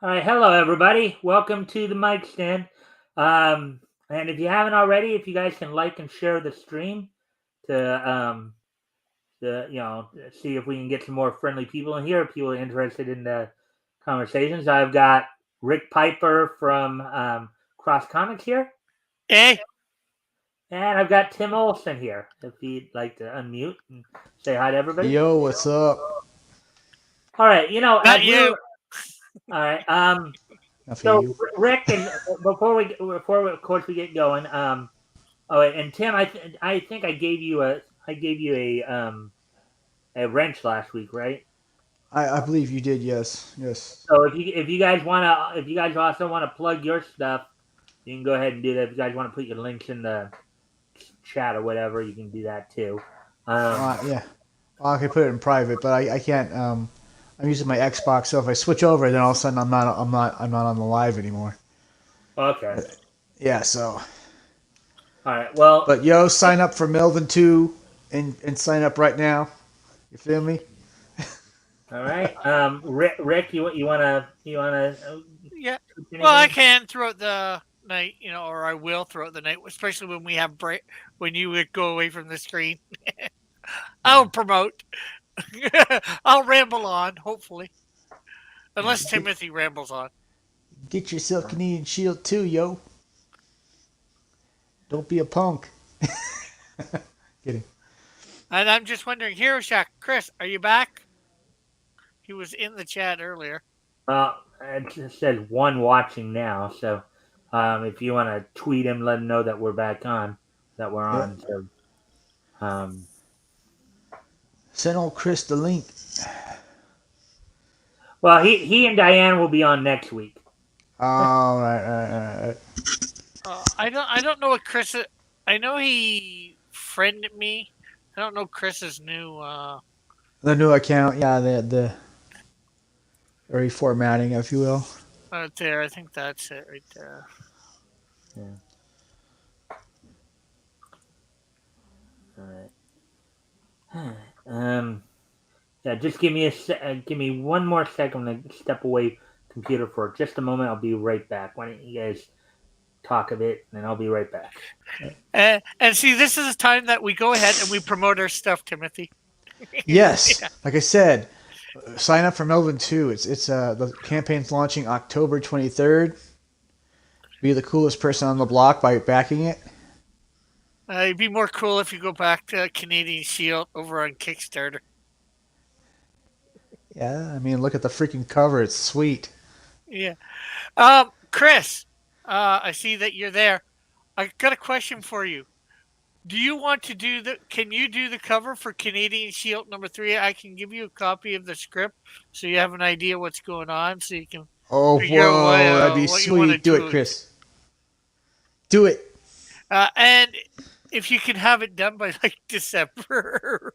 All right, hello everybody. Welcome to the Mikestand. And if you haven't already, if you guys can like and share the stream to see if we can get some more friendly people in here, people interested in the conversations. I've got Rick Piper from Cross Comics here, Hey, and I've got Tim Olson here. If you'd like to unmute and say hi to everybody. Yo, what's up? All right, not you. all right. Not for So you. Rick, and before of course we get going, oh, and Tim, I think I gave you a wrench last week, right? I believe you did. Yes, yes. So if you guys also wanna plug your stuff, you can go ahead and do that. If you guys want to put your links in the chat or whatever, you can do that too. Yeah. Well, I can put it in private, but I can't. I'm using my Xbox, so if I switch over, then all of a sudden I'm not on the live anymore. Okay. Yeah. So. All right. Well. But yo, sign up for Melvin 2 and sign up right now. You feel me? All right. Rick, you wanna Yeah. Well, I can throughout the night, or I will throughout the night, especially when we have break. When you would go away from the screen, I'll promote. I'll ramble on, hopefully, unless Timothy rambles on. Get yourself Canadian Shield too, yo. Don't be a punk. Kidding. And I'm just wondering, Hero Shack, Chris, are you back? He was in the chat earlier. It just says one watching now, so if you want to tweet him, let him know that we're back on, that we're on. So, send old Chris the link. Well, he and Diane will be on next week. Oh, right. I don't know what Chris. I know he friended me. I don't know Chris's new. The new account, yeah, the reformatting, if you will. Right there, I think that's it right there. Yeah. All right. Yeah, just give me one more second to step away computer for just a moment. I'll be right back. Why don't you guys talk a bit, and I'll be right back. And see, this is the time that we go ahead and we promote our stuff, Timothy. Yes, yeah. Like I said, sign up for Melvin 2. It's the campaign's launching October 23rd. Be the coolest person on the block by backing it. It'd be more cool if you go back to Canadian Shield over on Kickstarter. Yeah, I mean, look at the freaking cover. It's sweet. Yeah. Chris, I see that you're there. I got a question for you. Do you want to do can you do the cover for Canadian Shield #3? I can give you a copy of the script so you have an idea what's going on, so you can figure out that'd be sweet. Do it, Chris. Do it. And if you can have it done by like December,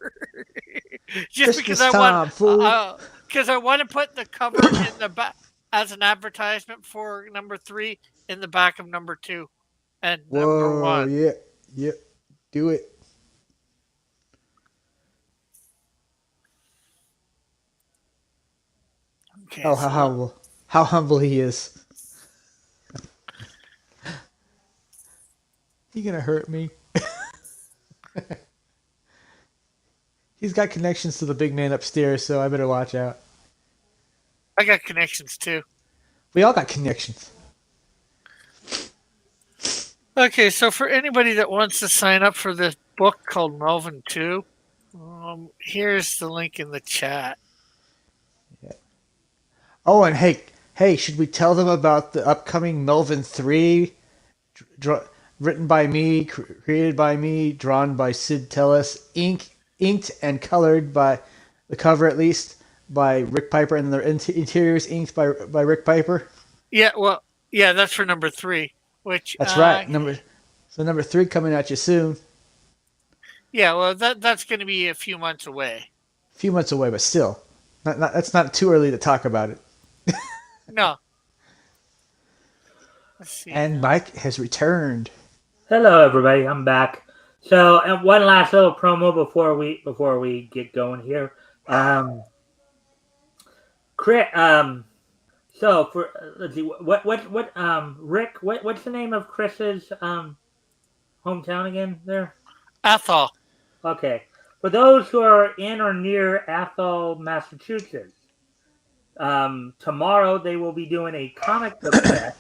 just because I want to put the cover in the back as an advertisement for #3 in the back of #2 and #1. Yeah, do it. Okay, oh, how humble he is. He gonna hurt me. He's got connections to the big man upstairs, so I better watch out. I got connections too. We all got connections. Okay, so for anybody that wants to sign up for this book called Melvin 2, here's the link in the chat. Yeah. Oh, and hey, should we tell them about the upcoming Melvin 3? Written by me, created by me, drawn by Sid Tellis, inked and colored by the cover at least by Rick Piper, and the interiors inked by Rick Piper. Yeah, well, yeah, that's for #3. Which that's right. #3 coming at you soon. Yeah, well, that's going to be a few months away. A few months away, but still, that's not too early to talk about it. No. Let's see. And Mike has returned. Hello, everybody. I'm back. So, and one last little promo before we get going here. So for let's see, what Rick, what's the name of Chris's hometown again? There. Ethel. Okay. For those who are in or near Athol, Massachusetts, tomorrow they will be doing a comic book fest.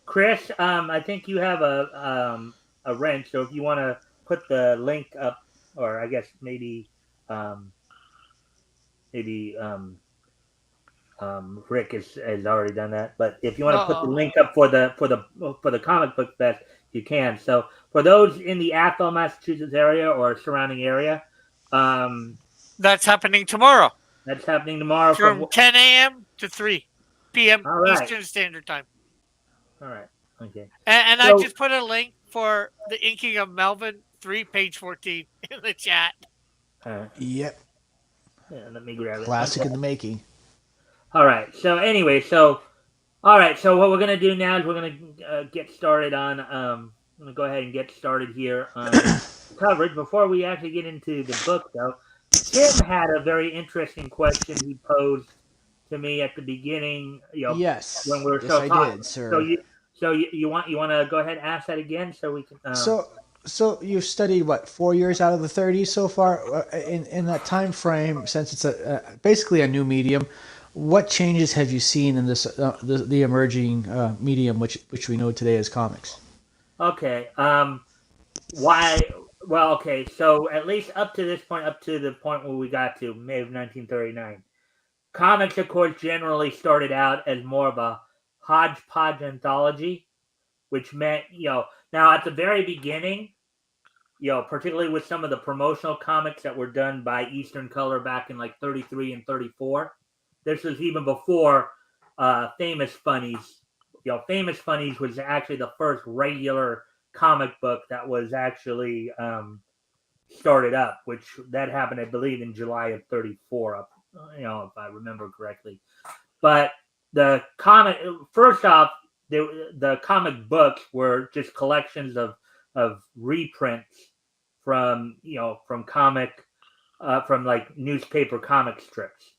Chris, I think you have a wrench, so if you want to put the link up, or I guess um, maybe Rick has already done that. But if you want to put the No, link up for the comic book fest, you can. So for those in the Athol, Massachusetts area or surrounding area, um, that's happening tomorrow that's happening tomorrow from. from 10 a.m. to 3 p.m. All right, Eastern Standard Time. all right, okay. And I So just put a link for the inking of Melvin 3, page 14 in the chat. uh, Yep. yeah, let me grab it. Classic Okay. in the making. All right. So anyway, all right. So what we're gonna do now is we're gonna get started on. I'm gonna go ahead and get started here on coverage. Before we actually get into the book, though, Tim had a very interesting question he posed to me at the beginning. When Yes. we were Yes, so I talking. did, So sir. you want to go ahead and ask that again so we can. So you've studied what 4 years out of the 30 so far in that time frame since it's basically a new medium. What changes have you seen in this the emerging medium which we know today as comics? Okay. Why? Well, okay. So at least up to this point, up to the point where we got to May of 1939, comics, of course, generally started out as more of a hodgepodge anthology, which meant, now at the very beginning, particularly with some of the promotional comics that were done by Eastern Color back in like 33 and 34. This was even before Famous Funnies. Famous Funnies was actually the first regular comic book that was actually started up, which that happened, I believe, in July of 34, if I remember correctly. But the comic, first off, the comic books were just collections of reprints from from like newspaper comic strips.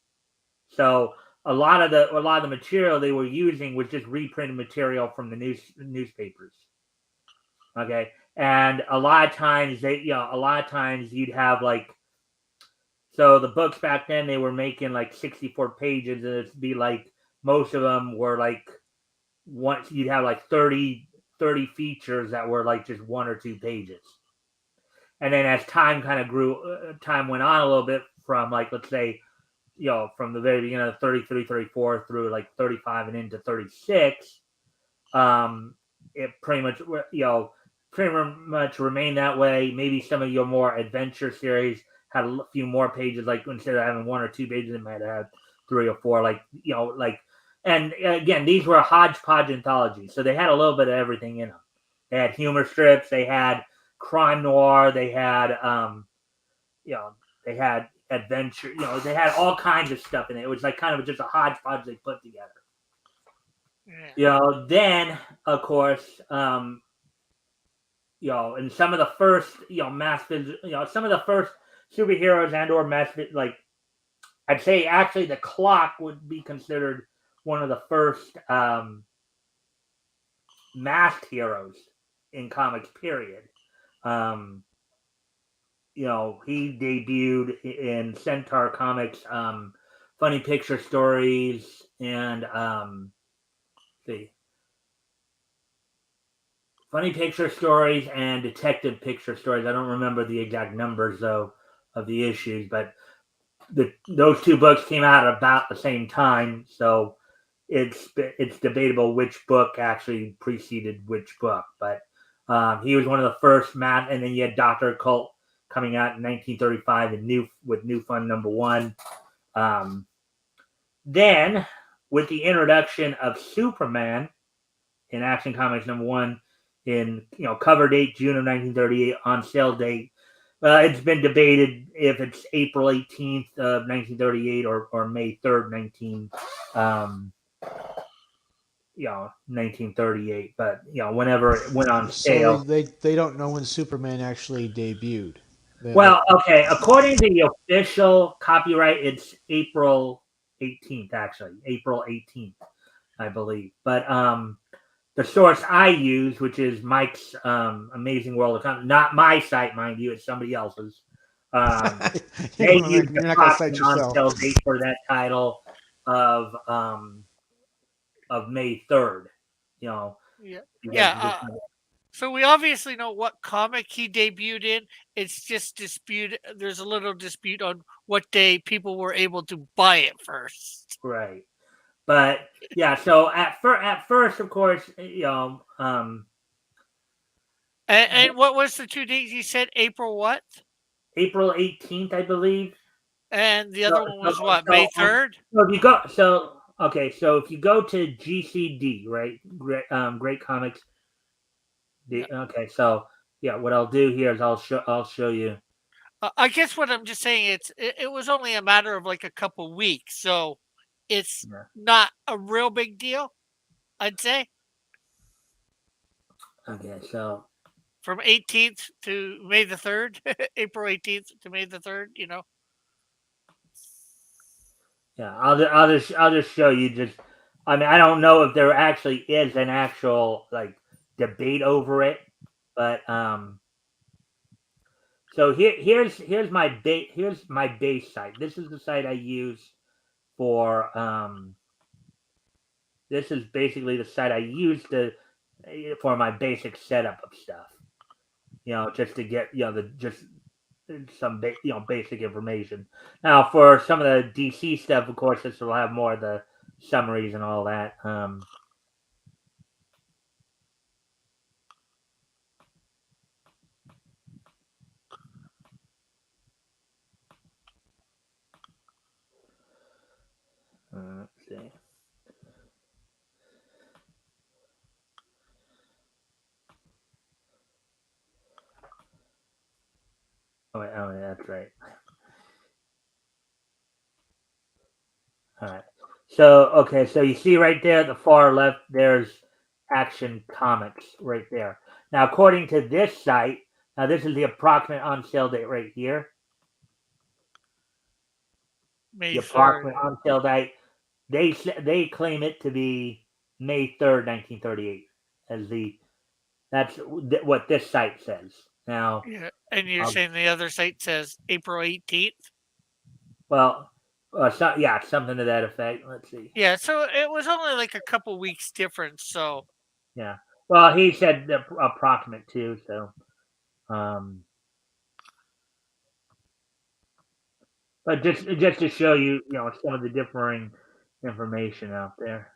So a lot of the material they were using was just reprinted material from the newspapers. Okay, and a lot of times you'd have like, so the books back then they were making like 64 pages, and it'd be like most of them were like once you'd have like 30 features that were like just 1 or 2 pages. And then as time went on a little bit from like, let's say, from the very beginning of 33, 34 through like 35 and into 36, it pretty much remained that way. Maybe some of your more adventure series had a few more pages, like instead of having 1 or 2 pages, it might have 3 or 4, and again, these were hodgepodge anthologies, so they had a little bit of everything in them. They had humor strips, they had crime noir, they had they had adventure, they had all kinds of stuff in it. It was like kind of just a hodgepodge they put together. Yeah. Then of course, and some of the first, some of the first superheroes and or mass, like I'd say actually the Clock would be considered one of the first masked heroes in comics, period. Um, he debuted in Centaur Comics, Funny Picture Stories, and see, Funny Picture Stories and Detective Picture Stories. I don't remember the exact numbers though of the issues, but those two books came out at about the same time, so it's debatable which book actually preceded which book. But he was one of the first and then you had Doctor Occult coming out in 1935 and with New Fun #1. Then with the introduction of Superman in Action Comics #1 in cover date June of 1938, on sale date. It's been debated if it's April 18th of 1938 or May 3rd, 1938. But whenever it went on So sale. they don't know when Superman actually debuted. Well, okay. According to the official copyright, it's April 18th. Actually, April 18th. I believe. But the source I use, which is Mike's Amazing World of Comics, not my site, mind you, it's somebody else's. They use the You're not gonna cite approximate on yourself. sale date for that title of May 3rd. You know, Yeah. you guys Yeah. can just So we obviously know what comic he debuted in. It's just dispute. There's a little dispute on what day people were able to buy it first. right. But yeah, so at first, of course, And what was the two dates you said? April what? April 18th, I believe. And the So other one so was what? May so, 3rd? so if you go, so okay, so if you go to GCD, right, Great Comics. Yeah. Okay, so yeah, what I'll do here is I'll show you. I guess what I'm just saying, it was only a matter of like a couple weeks, so it's Yeah. not a real big deal, I'd say. Okay, so From 18th to May the 3rd, April 18th to May the 3rd, you know. yeah, I'll just show you. Just, I mean, I don't know if there actually is an actual like debate over it, but so here's my base site. This is the site I use for this is basically the site I use to for my basic setup of stuff. You know, just to get the just some basic information. Now, for some of the DC stuff, of course, this will have more of the summaries and all that. Let's see. Oh, yeah, that's right. All right. So, okay, so you see right there at the far left, there's Action Comics right there. Now, according to this site, now this is the approximate on sale date right here. May The 3rd. approximate on sale date, they claim it to be May 3rd, 1938, as that's what this site says. Now, Yeah. And you're um, saying the other site says April 18th? well, yeah, something to that effect. Let's see. Yeah, so it was only like a couple weeks difference, so Yeah. Well, he said the approximate too. So, um, but just to show you, some of the differing information out there.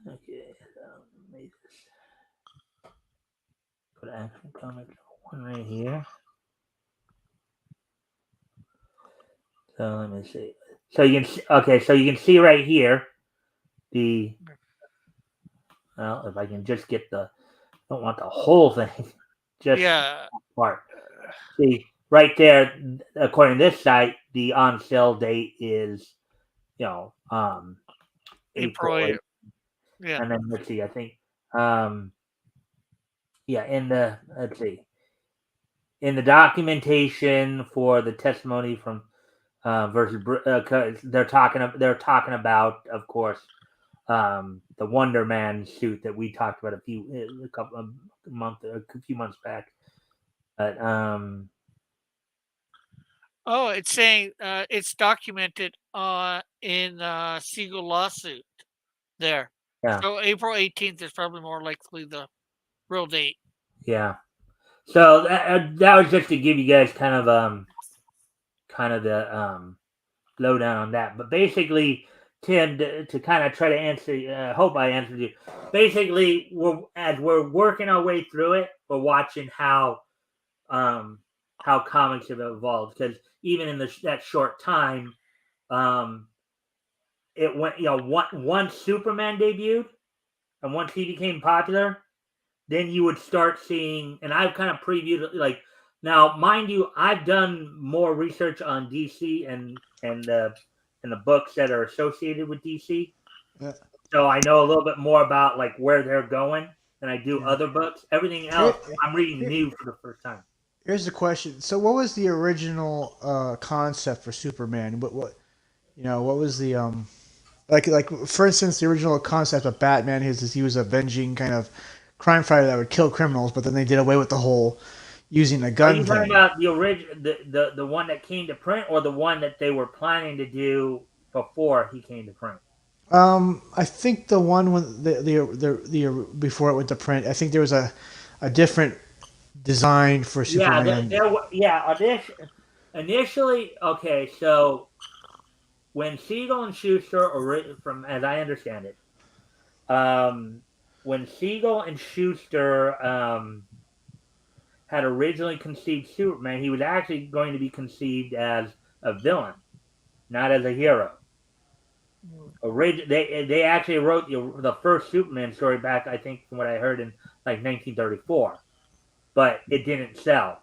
Okay, so let just put Action Comics one right here. So let me see. So you can see, okay, so you can see right here the well, if I can just get the don't want the whole thing, just yeah. part. See right there, according to this site, the on sale date is April April 8th. 8th. Yeah. And then let's see, I think yeah, in the let's see. In the documentation for the testimony from versus they're talking about, of course, the Wonder Man suit that we talked about a few months back. But Oh, it's saying it's documented in Siegel lawsuit there. yeah, So April 18th is probably more likely the real date. yeah. So that was just to give you guys kind of the lowdown on that. But basically, Tim, to kind of try to answer, hope I answered you. Basically, as we're working our way through it, we're watching how comics have evolved, because even in that short time, um, it went. Once Superman debuted and once he became popular, then you would start seeing. And I've kind of previewed like now, mind you, I've done more research on DC and the books that are associated with DC. Yeah. so I know a little bit more about like where they're going than I do Yeah. other books. Everything Here, else I'm reading here, new for the first time. here's the question. So, what was the original concept for Superman? What was the like for instance, the original concept of Batman is he was a avenging kind of crime fighter that would kill criminals, but then they did away with the whole using a Are gun you talking thing. about the original, the one that came to print, or the one that they were planning to do before he came to print? I think the one when the before it went to print, I think there was a different design for Yeah, Superman. yeah. Initially, okay. So when Siegel and Schuster, from as I understand it, when Siegel and Schuster had originally conceived Superman, he was actually going to be conceived as a villain, not as a hero. They actually wrote the first Superman story back, I think, from what I heard in like 1934, but it didn't sell,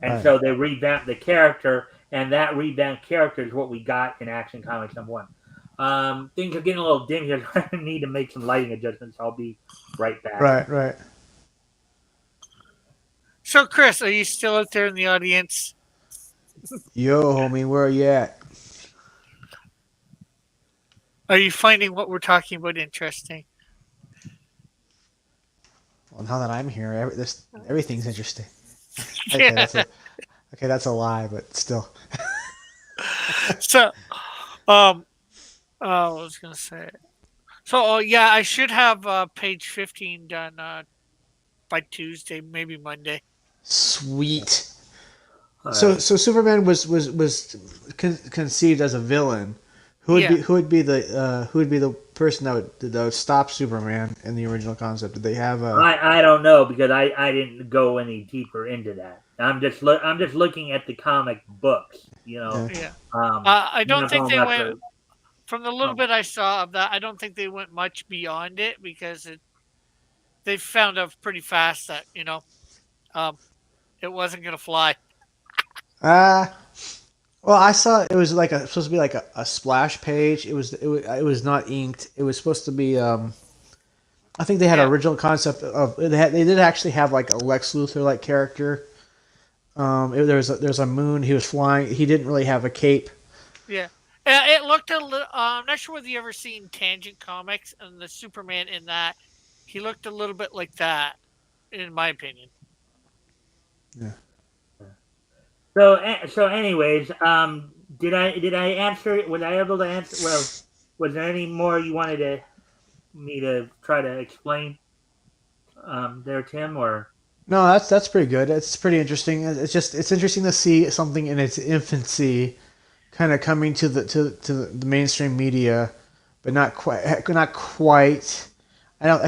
and Right. so they revamped the character, and that revamped character is what we got in Action Comics #1. Things are getting a little dim here. I need to make some lighting adjustments. I'll be right back. Right. Right. So, Chris, are you still out there in the audience? Yo, homie, where are you at? Are you finding what we're talking about interesting? Well, now that I'm here, everything's interesting. Okay, Yeah. that's a lie, but still. So, um, I was gonna say. So, yeah, I should have page 15 done by Tuesday, maybe Monday. Sweet. All So right. so Superman was conceived as a villain. Yeah. Who would be the person that would stop Superman in the original concept? Did they have a I don't know because I didn't go any deeper into that. I'm just looking at the comic books. yeah. Yeah. I I'm don't not think going they back went to. from the little Um, bit I saw of that. I don't think they went much beyond it because they found out pretty fast that um, it wasn't gonna fly. uh well, I saw it was like supposed to be like a splash page. It was not inked. It was supposed to be I think they had an Yeah. original concept of they did actually have like a Lex Luthor like character. There's a moon. He was flying. He didn't really have a cape. Yeah. It looked a little. I'm not sure whether you ever seen Tangent Comics and the Superman in that. He looked a little bit like that, in my opinion. Yeah. so anyways, did I answer? Was I able to answer? Well, was there any more you wanted me to try to explain there, Tim? Or No, that's pretty good. It's pretty interesting. It's interesting to see something in its infancy, kind of coming to the mainstream media, but not quite. I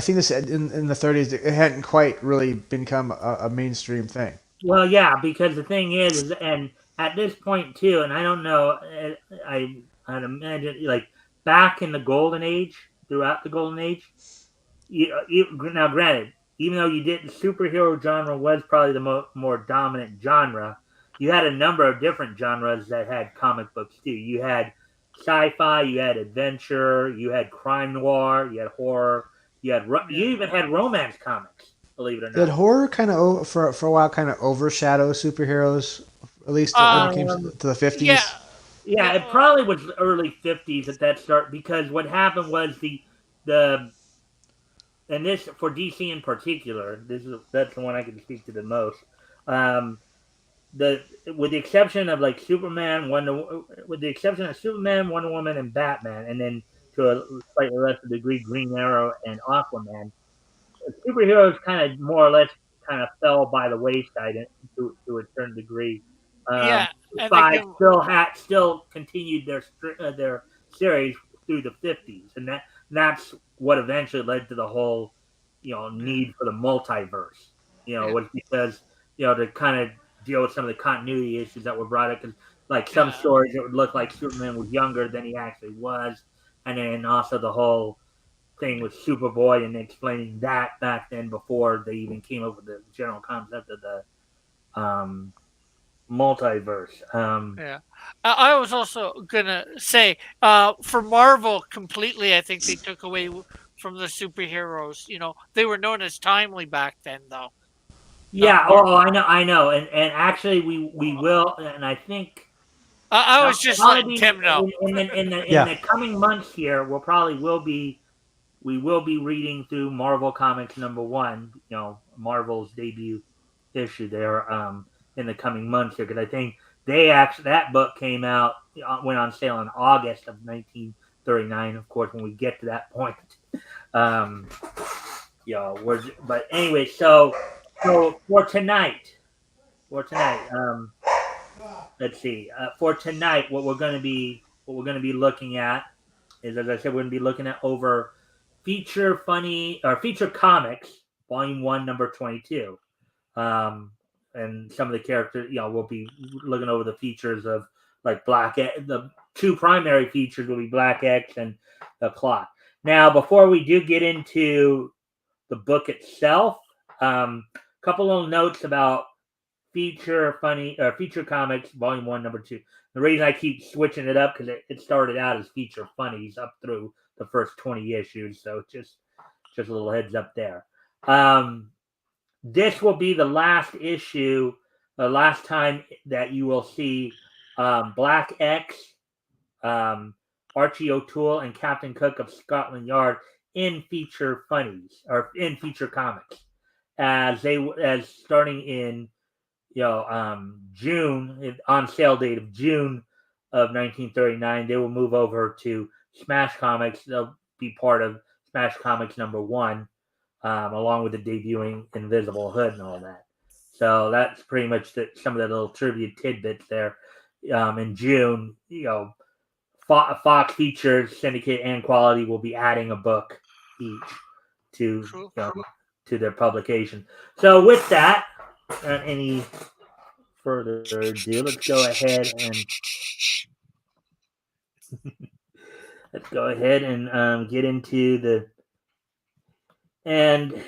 think this in the 30s it hadn't quite really become a mainstream thing. well, yeah, because the thing is, and at this point too, and I don't know, I'd imagine like back in the golden age, throughout the golden age, now granted, even though you didn't, superhero genre was probably the more dominant genre. You had a number of different genres that had comic books too. You had sci-fi, you had adventure, you had crime noir, you had horror, you Yeah. even had romance comics. Believe it or Did not. horror kind of for a while kind of overshadow superheroes, at least when it came Um, to the Yeah. 50s? yeah, Yeah. it probably was early '50s at that start because what happened was the and this for DC in particular, that's the one I can speak to the most. Um, the with the exception of like with the exception of Superman, Wonder Woman, and Batman, and then to a slightly lesser degree, Green Arrow and Aquaman, superheroes kind of more or less kind of fell by the wayside to a certain degree. Um, Yeah. And they Five give. still continued their series through the '50s, and that's what eventually led to the whole Yeah. need for the multiverse. Yeah. Was because to kind of deal with some of the continuity issues that were brought up because like some Yeah. stories it would look like Superman was younger than he actually was, and then also the whole thing with Superboy and explaining that back then before they even came up with the general concept of the multiverse. Yeah. I was also gonna say, for Marvel, completely, I think they took away from the superheroes. They were known as timely back then, though. Not Yeah. Marvel. Oh, I know. And actually, we will. And I think I now was just letting probably be Tim know. in Yeah. the coming months here. We will be reading through Marvel Comics #1. Marvel's debut issue there. In the coming months here, because I think that book came out, went on sale in August of 1939. Of course, when we get to that point, um, but anyway, so for tonight, let's see, for tonight, what we're gonna be looking at is, as I said, we're gonna be looking at over feature comics, volume 1, number 22. Um, and some of the characters, we'll be looking over the features of like the two primary features will be Black X and the Clock. Now, before we do get into the book itself, a couple little notes about feature comics, volume 1, number 2. The reason I keep switching it up, because it started out as feature funnies up through the first 20 issues, so just a little heads up there. This will be the last issue, the last time that you will see Black X, Archie O'Toole, and Captain Cook of Scotland Yard in feature funnies, or in feature comics, as starting in June, on sale date of June of 1939. They will move over to Smash Comics. They'll be part of Smash Comics #1, along with the debuting Invisible Hood and all that. So that's pretty much some of the little trivia tidbits there. In June, Fox Features, Syndicate, and Quality will be adding a book each to Cool. to their publication. So with that, any further ado, let's go ahead and get into the. And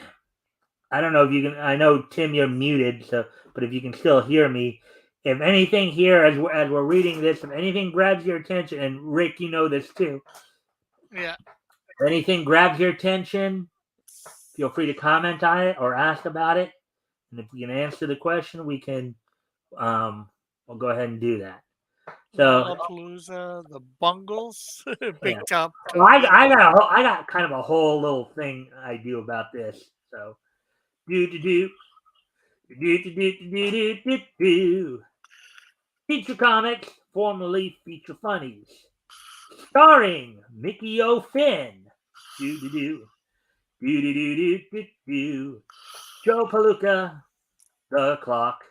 I don't know if you can. I know, Tim, you're muted, so but if you can still hear me, if anything here as we're reading this, if anything grabs your attention, and Rick, you know this too. Yeah. If anything grabs your attention, feel free to comment on it or ask about it, and if we can answer the question, we can. We'll go ahead and do that. So Lollapalooza, the Bungles, Big yeah. Top Well, I, Token. I got I got kind of a whole little thing I do about this. So do do do do do do do do do do. Feature Comics, formerly Feature Funnies, starring Mickey O'Finn. Do do do do do do do do do. Joe Palooka, The Clock,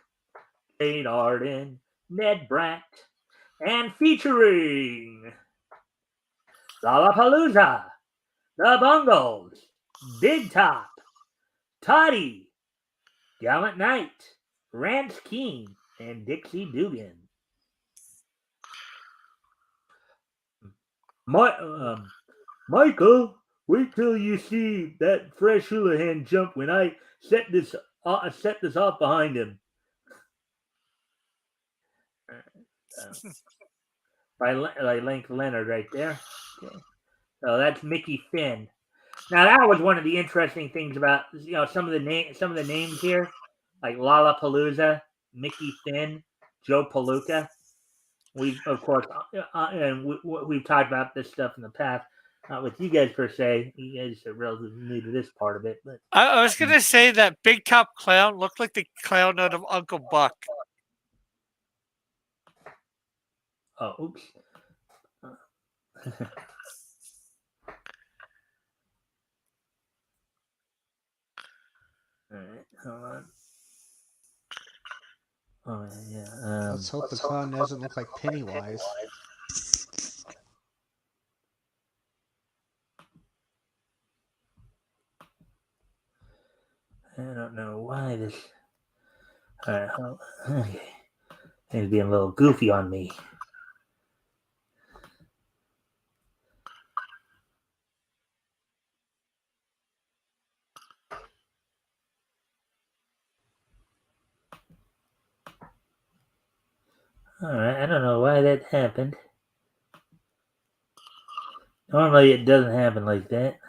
Jade Arden, Ned Brandt, and featuring Lollapalooza, The Bungles, Big Top, Toddy, Gallant Knight, Rance Keen, and Dixie Dugan. Michael, wait till you see that fresh Houlihan jump when I set this off behind him. By Link Leonard right there. Okay. So that's Mickey Finn. Now that was one of the interesting things about some of the names here, like Lollapalooza, Mickey Finn, Joe Palooka. We've of course, and we've talked about this stuff in the past. Not with you guys per se. You guys are relatively new to this part of it, but I was gonna say that Big Top Clown looked like the clown out of Uncle Buck. oops. All right, hold on. Oh yeah. Let's hope the clown doesn't look like Pennywise. I don't know why this. All right, okay. He's being a little goofy on me. Alright, I don't know why that happened. Normally it doesn't happen like that.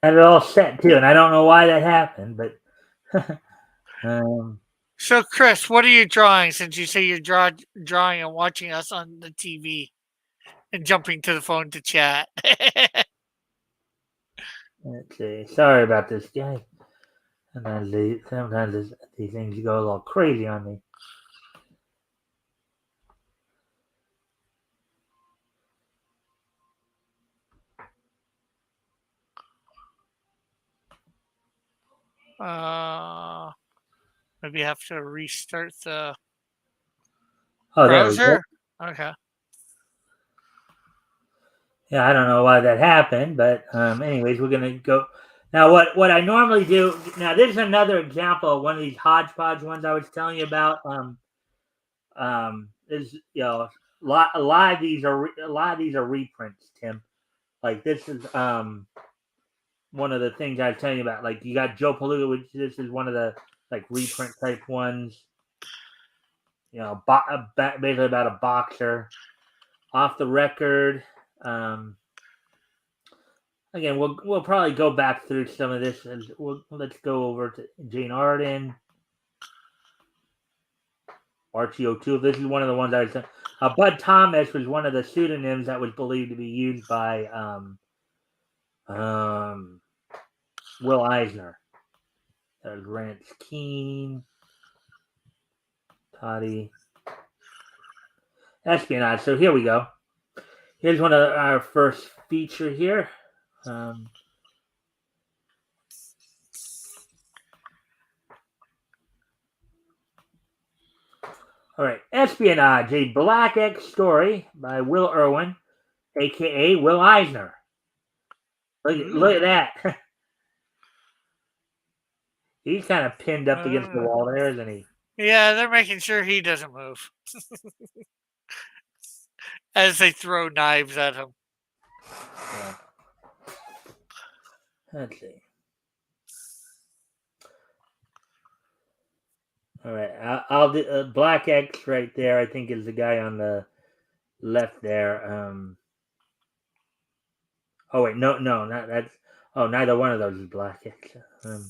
Had it all set too, and I don't know why that happened, but So, Chris, what are you drawing? Since you say you're drawing and watching us on the TV and jumping to the phone to chat. let's see. Sorry about this, guys. Sometimes these things go a little crazy on me. Maybe you have to restart the Oh, there we go. browser. Okay. Yeah, I don't know why that happened, but anyways, we're gonna go now. What I normally do now? This is another example of one of these hodgepodge ones I was telling you about. Is a lot of these are reprints, Tim. Like this is one of the things I was telling you about. Like you got Joe Palooza, which this is one of the like reprint type ones. Basically about a boxer. Off the record. Again, we'll probably go back through some of this, and let's go over to Jane Arden, Archie O'Toole. This is one of the ones I was. Bud Thomas was one of the pseudonyms that was believed to be used by Will Eisner. There's Rance Keene, Toddy, espionage. So here we go. Here's one of our first feature here. All right, Espionage, a Black X story by Will Irwin, a.k.a. Will Eisner. Look at that. He's kind of pinned up against the wall there, isn't he? Yeah, they're making sure he doesn't move as they throw knives at him. Yeah. Let's see. All right, I'll do Black X right there. I think is the guy on the left there. Oh wait, no, not that's. Oh, neither one of those is Black X. All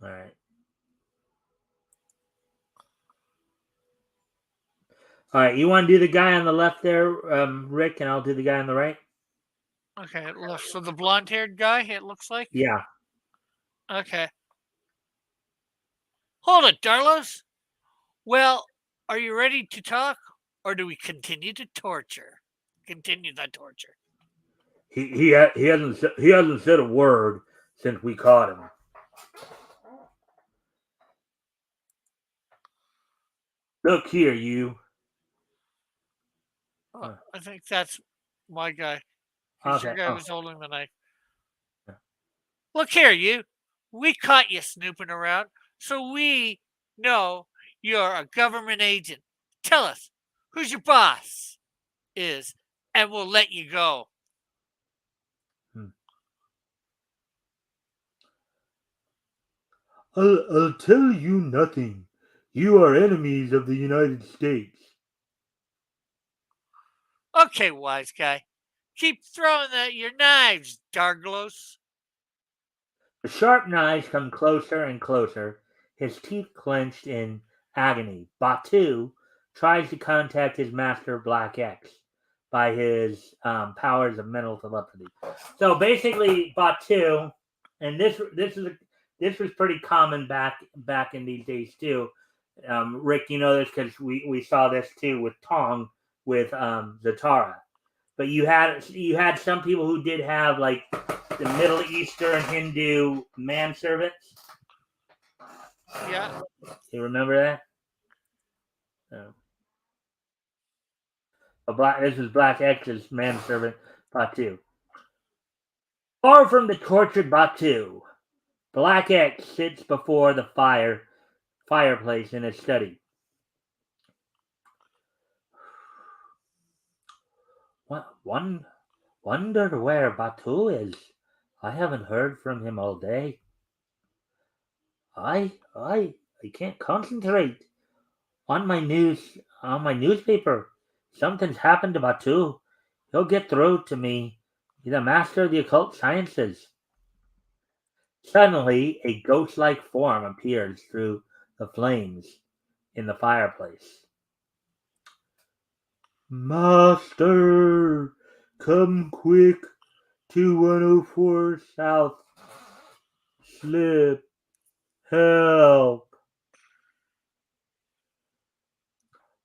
right. All right, you want to do the guy on the left there, Rick, and I'll do the guy on the right. Okay, left. So the blonde-haired guy, it looks like. Yeah. Okay. Hold it, Darlos. Well, are you ready to talk, or do we continue to torture? Continue the torture. He hasn't said a word since we caught him. Look here, you. I think that's my guy. He's your guy who's holding the knife. Look here, you. We caught you snooping around, so we know you're a government agent. Tell us who's your boss is, and we'll let you go. I'll tell you nothing. You are enemies of the United States. Okay, wise guy. Keep throwing your knives, Darglos. The sharp knives come closer and closer, his teeth clenched in agony. Batu tries to contact his master Black X by his powers of mental telepathy. So basically, Batu, and this was pretty common back in these days too. Rick, you know this because we saw this too with Tong with Zatara. But you had some people who did have like the Middle Eastern Hindu manservants. Yeah. You remember that? No. This was Black X's manservant Batu. Far from the tortured Batu, Black X sits before the fireplace in his study. Wonder where Batu is. I haven't heard from him all day. I can't concentrate on my newspaper. Something's happened to Batu. He'll get through to me. He's a master of the occult sciences. Suddenly, a ghost-like form appears through the flames in the fireplace. Master, come quick to 104 South. Slip. Help.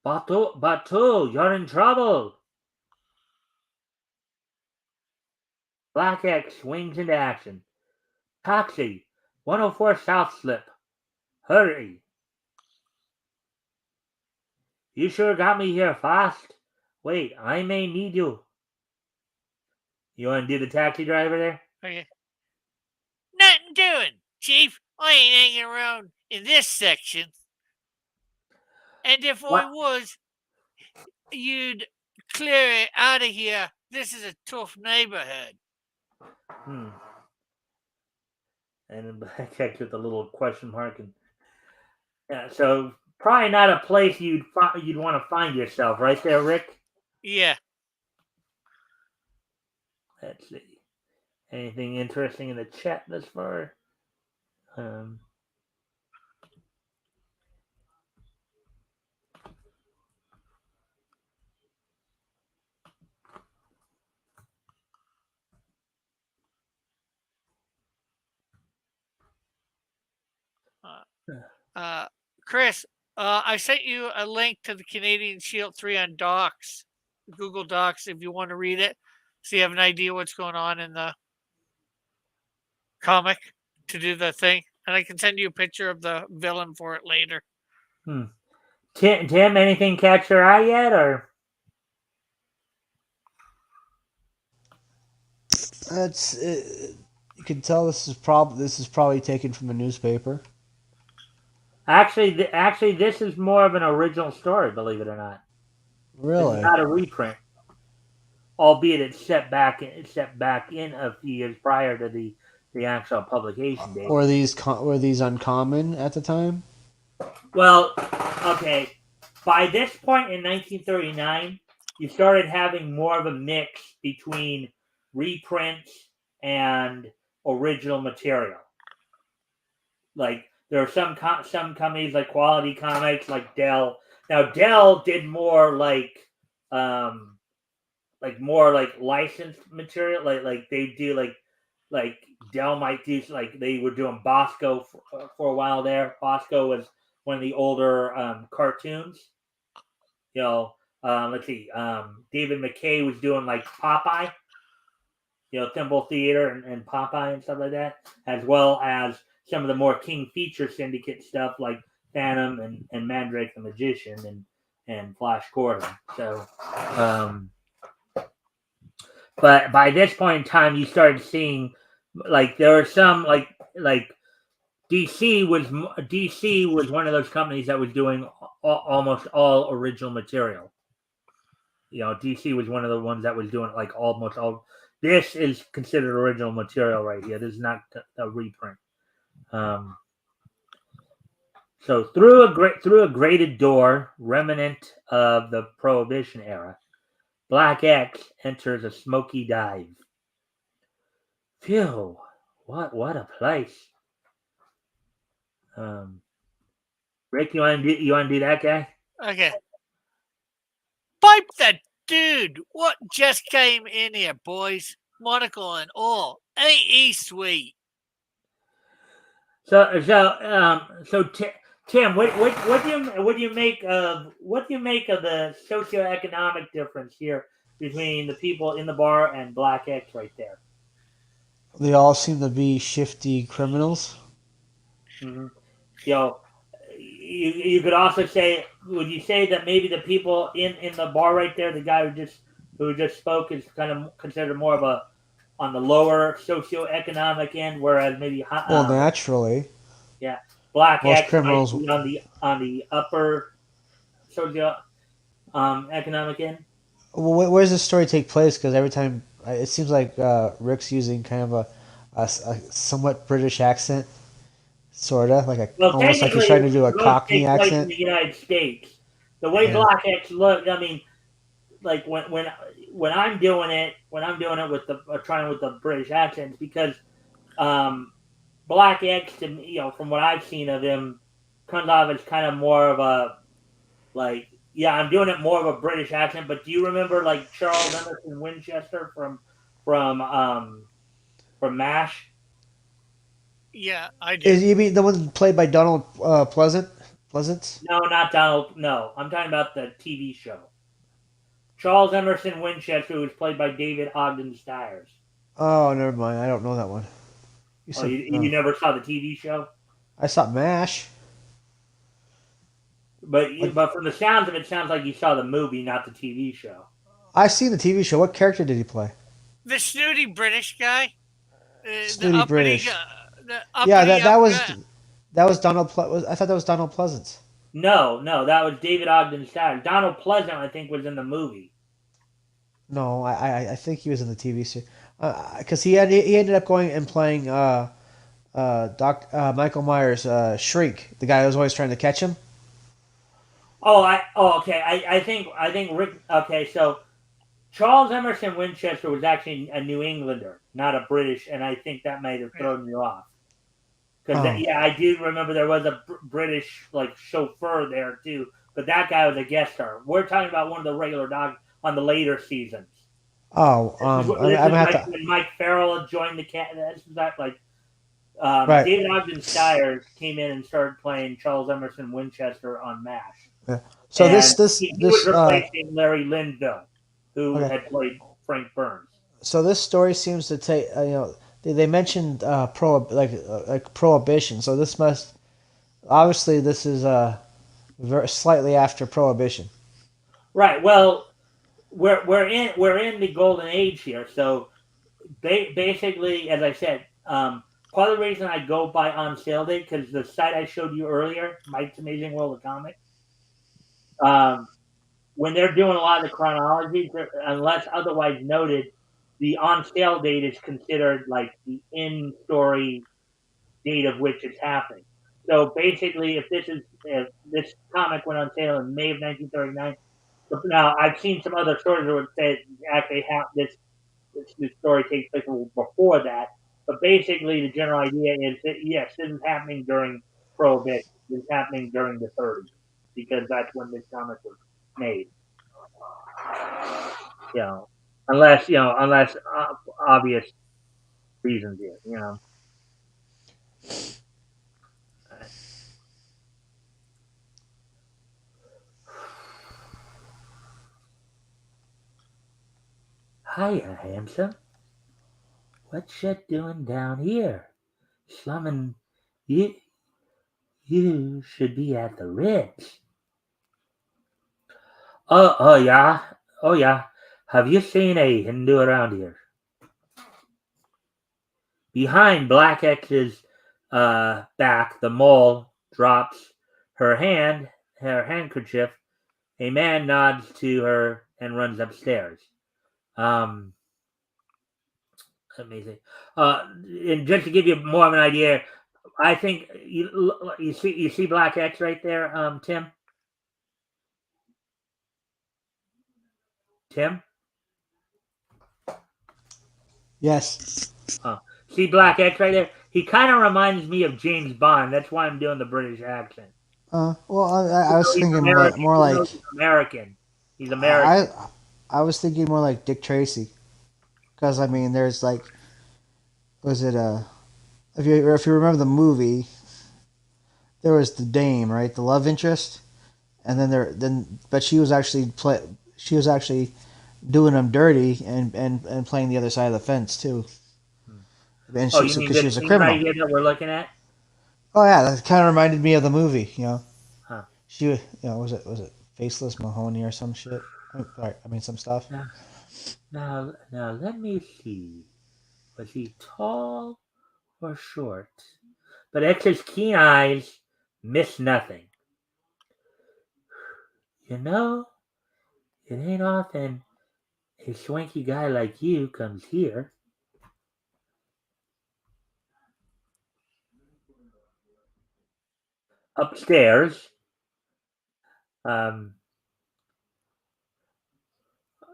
Batu, you're in trouble. Black X swings into action. Taxi, 104 South Slip. Hurry. You sure got me here fast. Wait, I may need you. You want to do the taxi driver there? Okay. Nothing doing, Chief. I ain't hanging around in this section. And if I was, you'd clear it out of here. This is a tough neighborhood. And then Black X with a little question mark. And yeah, so probably not a place you'd want to find yourself, right there, Rick? Yeah. Let's see. Anything interesting in the chat thus far? Chris, I sent you a link to the Canadian Shield 3 on Docs, Google Docs, if you want to read it, so you have an idea what's going on in the comic to do the thing. And I can send you a picture of the villain for it later. Tim, anything catch your eye yet, or? That's you can tell this is probably taken from a newspaper. Actually, this is more of an original story, believe it or not. Really? It's not a reprint, albeit it's set back in a few years prior to the actual publication date. Were these uncommon at the time? Well, okay. By this point in 1939, you started having more of a mix between reprints and original material. Like there are some companies like Quality Comics, like Dell. Now Dell did more like licensed material. Like they do like Dell might do like they were doing Bosco for a while there. Bosco was one of the older cartoons. Let's see. David McKay was doing like Popeye. Thimble Theater and Popeye and stuff like that, as well as some of the more King Feature Syndicate stuff like Phantom and Mandrake the Magician and Flash Gordon. So, but by this point in time, you started seeing like there are some like DC was one of those companies that was doing almost all original material. DC was one of the ones that was doing like almost all. This is considered original material right here. This is not a reprint. So through a grated door, remnant of the Prohibition era, Black X enters a smoky dive. Phew! What a place. Rick, you want to do that guy? Okay. Pipe that dude. What just came in here, boys? Monocle and all. Ain't he sweet? So Tim, what do you make of the socioeconomic difference here between the people in the bar and Black X right there? They all seem to be shifty criminals. Mm-hmm. You know, you could also say, would you say that maybe the people in the bar right there, the guy who just spoke, is kind of considered more of a on the lower socioeconomic end, whereas maybe Well, naturally, yeah, Black most X might criminals. be on the upper socio economic end. Well, where does the story take place? Because every time it seems like Rick's using kind of a somewhat British accent, sorta like Well, almost like he's technically, trying to do a those Cockney take place in accent. the United States. The way Yeah. Black X look, I mean, like when I'm doing it with the trying with the British accents, because um, Black X, to me, from what I've seen of him, comes off as kind of more of a like, yeah, I'm doing it more of a British accent. But do you remember like Charles Emerson Winchester from um, from MASH? Yeah, I do. Is you mean the one played by Donald Pleasance? No, not Donald. No, I'm talking about the TV show. Charles Emerson Winchester, who was played by David Ogden Stiers. Oh, never mind. I don't know that one. You Oh, said you never saw the TV show? I saw Mash. Like But from the sounds of it, sounds like you saw the movie, not the TV show. I seen the TV show. What character did he play? The snooty British guy, Snooty British. the Yeah, uppity up guy. that was I thought that was Donald Pleasance. No, that was David Ogden Stiers. Donald Pleasant, I think, was in the movie. No, I think he was in the TV series. Because he ended up going and playing Michael Myers Shrink, the guy who was always trying to catch him. Okay. I think Rick. Okay, so Charles Emerson Winchester was actually a New Englander, not a British, and I think that might have thrown you off. Because Oh, yeah, I do remember there was a British like chauffeur there too, but that guy was a guest star. We're talking about one of the regular dogs on the later seasons. oh, This I'm is gonna have like to. when Mike Farrell had joined the cat. This is that like Right. David Ogden Stiers came in and started playing Charles Emerson Winchester on MASH, Yeah. So and he was replacing Larry Linville, who okay. had played Frank Burns. So this story seems to take they mentioned like prohibition. So this must obviously this is slightly after prohibition. Right. Well, we're in the golden age here. So basically, as I said, part of the reason I go by on sale date because the site I showed you earlier, Mike's Amazing World of Comics, um, when they're doing a lot of the chronology, unless otherwise noted, the on sale date is considered like the in story date of which it's happening. So basically, if this comic went on sale in May of 1939, now I've seen some other stories where it says actually this story takes place before that. But basically, the general idea is that yes, this is happening during Prohibition. This is happening during the 30s because that's when this comic was made. You know, unless obvious reasons here. Hiya, handsome. What you doing down here? Slumming, you you should be at the Ritz. Oh yeah, oh yeah. Have you seen a Hindu around here? Behind Black X's back, the mole drops her handkerchief. A man nods to her and runs upstairs. Um, Amazing. And just to give you more of an idea, I think you see Black X right there, Tim. Tim, Yes. see Black X right there. He kind of reminds me of James Bond. That's why I'm doing the British accent. Well, I was He's thinking American. more Even though like he's American. He's American. I I was thinking more like Dick Tracy because I mean there's like was it if you remember the movie there was the dame, right, the love interest, and but she was actually doing him dirty and playing the other side of the fence too, Hmm. and Oh, you mean because she this was a scene right criminal. here that we're looking at? Oh yeah, that kind of reminded me of the movie. Huh. Was it Faceless Mahoney or some shit? I mean some stuff. Now, now, let me see. Was he tall or short? But X's keen eyes miss nothing. You know, it ain't often a swanky guy like you comes here. Upstairs, um,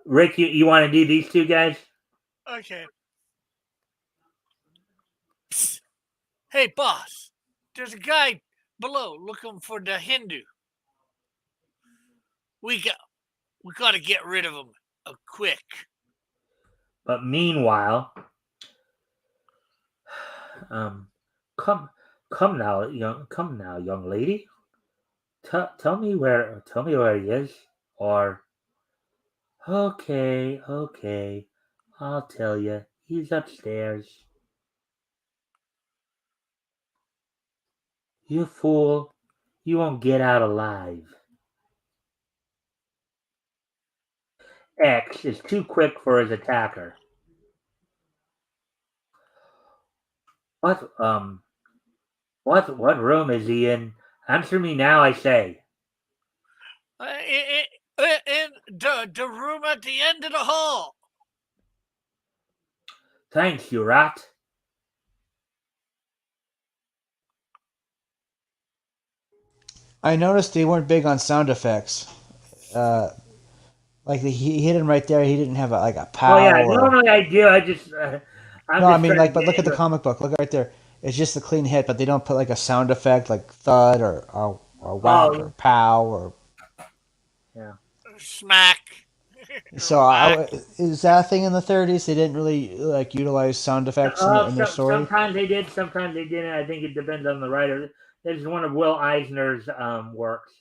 Rick, you want to do these two guys? Okay. Psst. Hey, boss. There's a guy below looking for the Hindu. We got we got to get rid of him quick. But meanwhile, um, come, come now, young lady. Tell me where he is. Or, okay, I'll tell you. He's upstairs. You fool! You won't get out alive. X is too quick for his attacker. What what room is he in? Answer me now, I say. In the room at the end of the hall. Thanks, you rat. I noticed they weren't big on sound effects. Uh, like he hit him right there. He didn't have like a Oh yeah, pow or normally I do. I'm no. I just mean trying to like, but get look at the into it. comic book. Look right there. It's just a clean hit, but they don't put like a sound effect like thud or whack or Oh pow or. yeah. Smack. So Whack. is that a thing in the 30s? They didn't really like utilize sound effects in their story. Sometimes they did, sometimes they didn't. I think it depends on the writer. This is one of Will Eisner's works.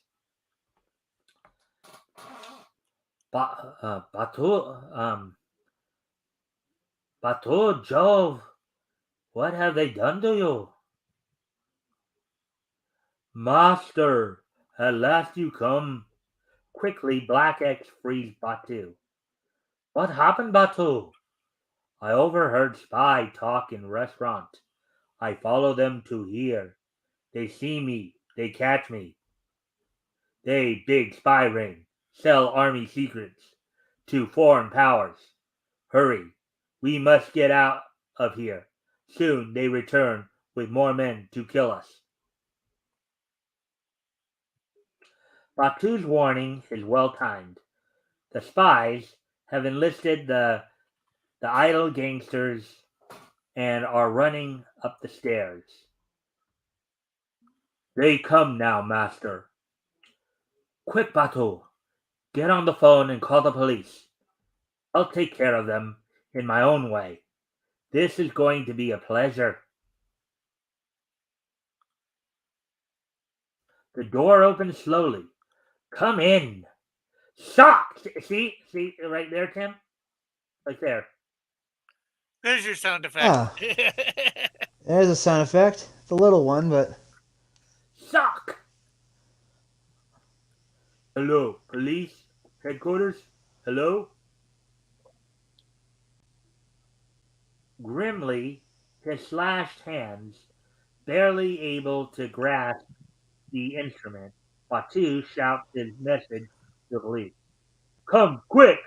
Batu, Batu, Jove, what have they done to you? Master, at last you come. Quickly, Black X frees Batu. What happened, Batu? I overheard spy talk in restaurant. I follow them to here. They see me. They catch me. They big spy ring. Sell army secrets to foreign powers. Hurry. We must get out of here. Soon they return with more men to kill us. Batu's warning is well timed. The spies have enlisted the idle gangsters and are running up the stairs. They come now, master. Quick, Batu. Get on the phone and call the police. I'll take care of them in my own way. This is going to be a pleasure. The door opens slowly. Come in. Shocked. See, right there, Tim? Right there. There's your sound effect. Ah, there's a sound effect. It's a little one, but Shock. Hello, police headquarters? Hello? Grimly, his slashed hands barely able to grasp the instrument, Batu shouts his message to the police. Come quick!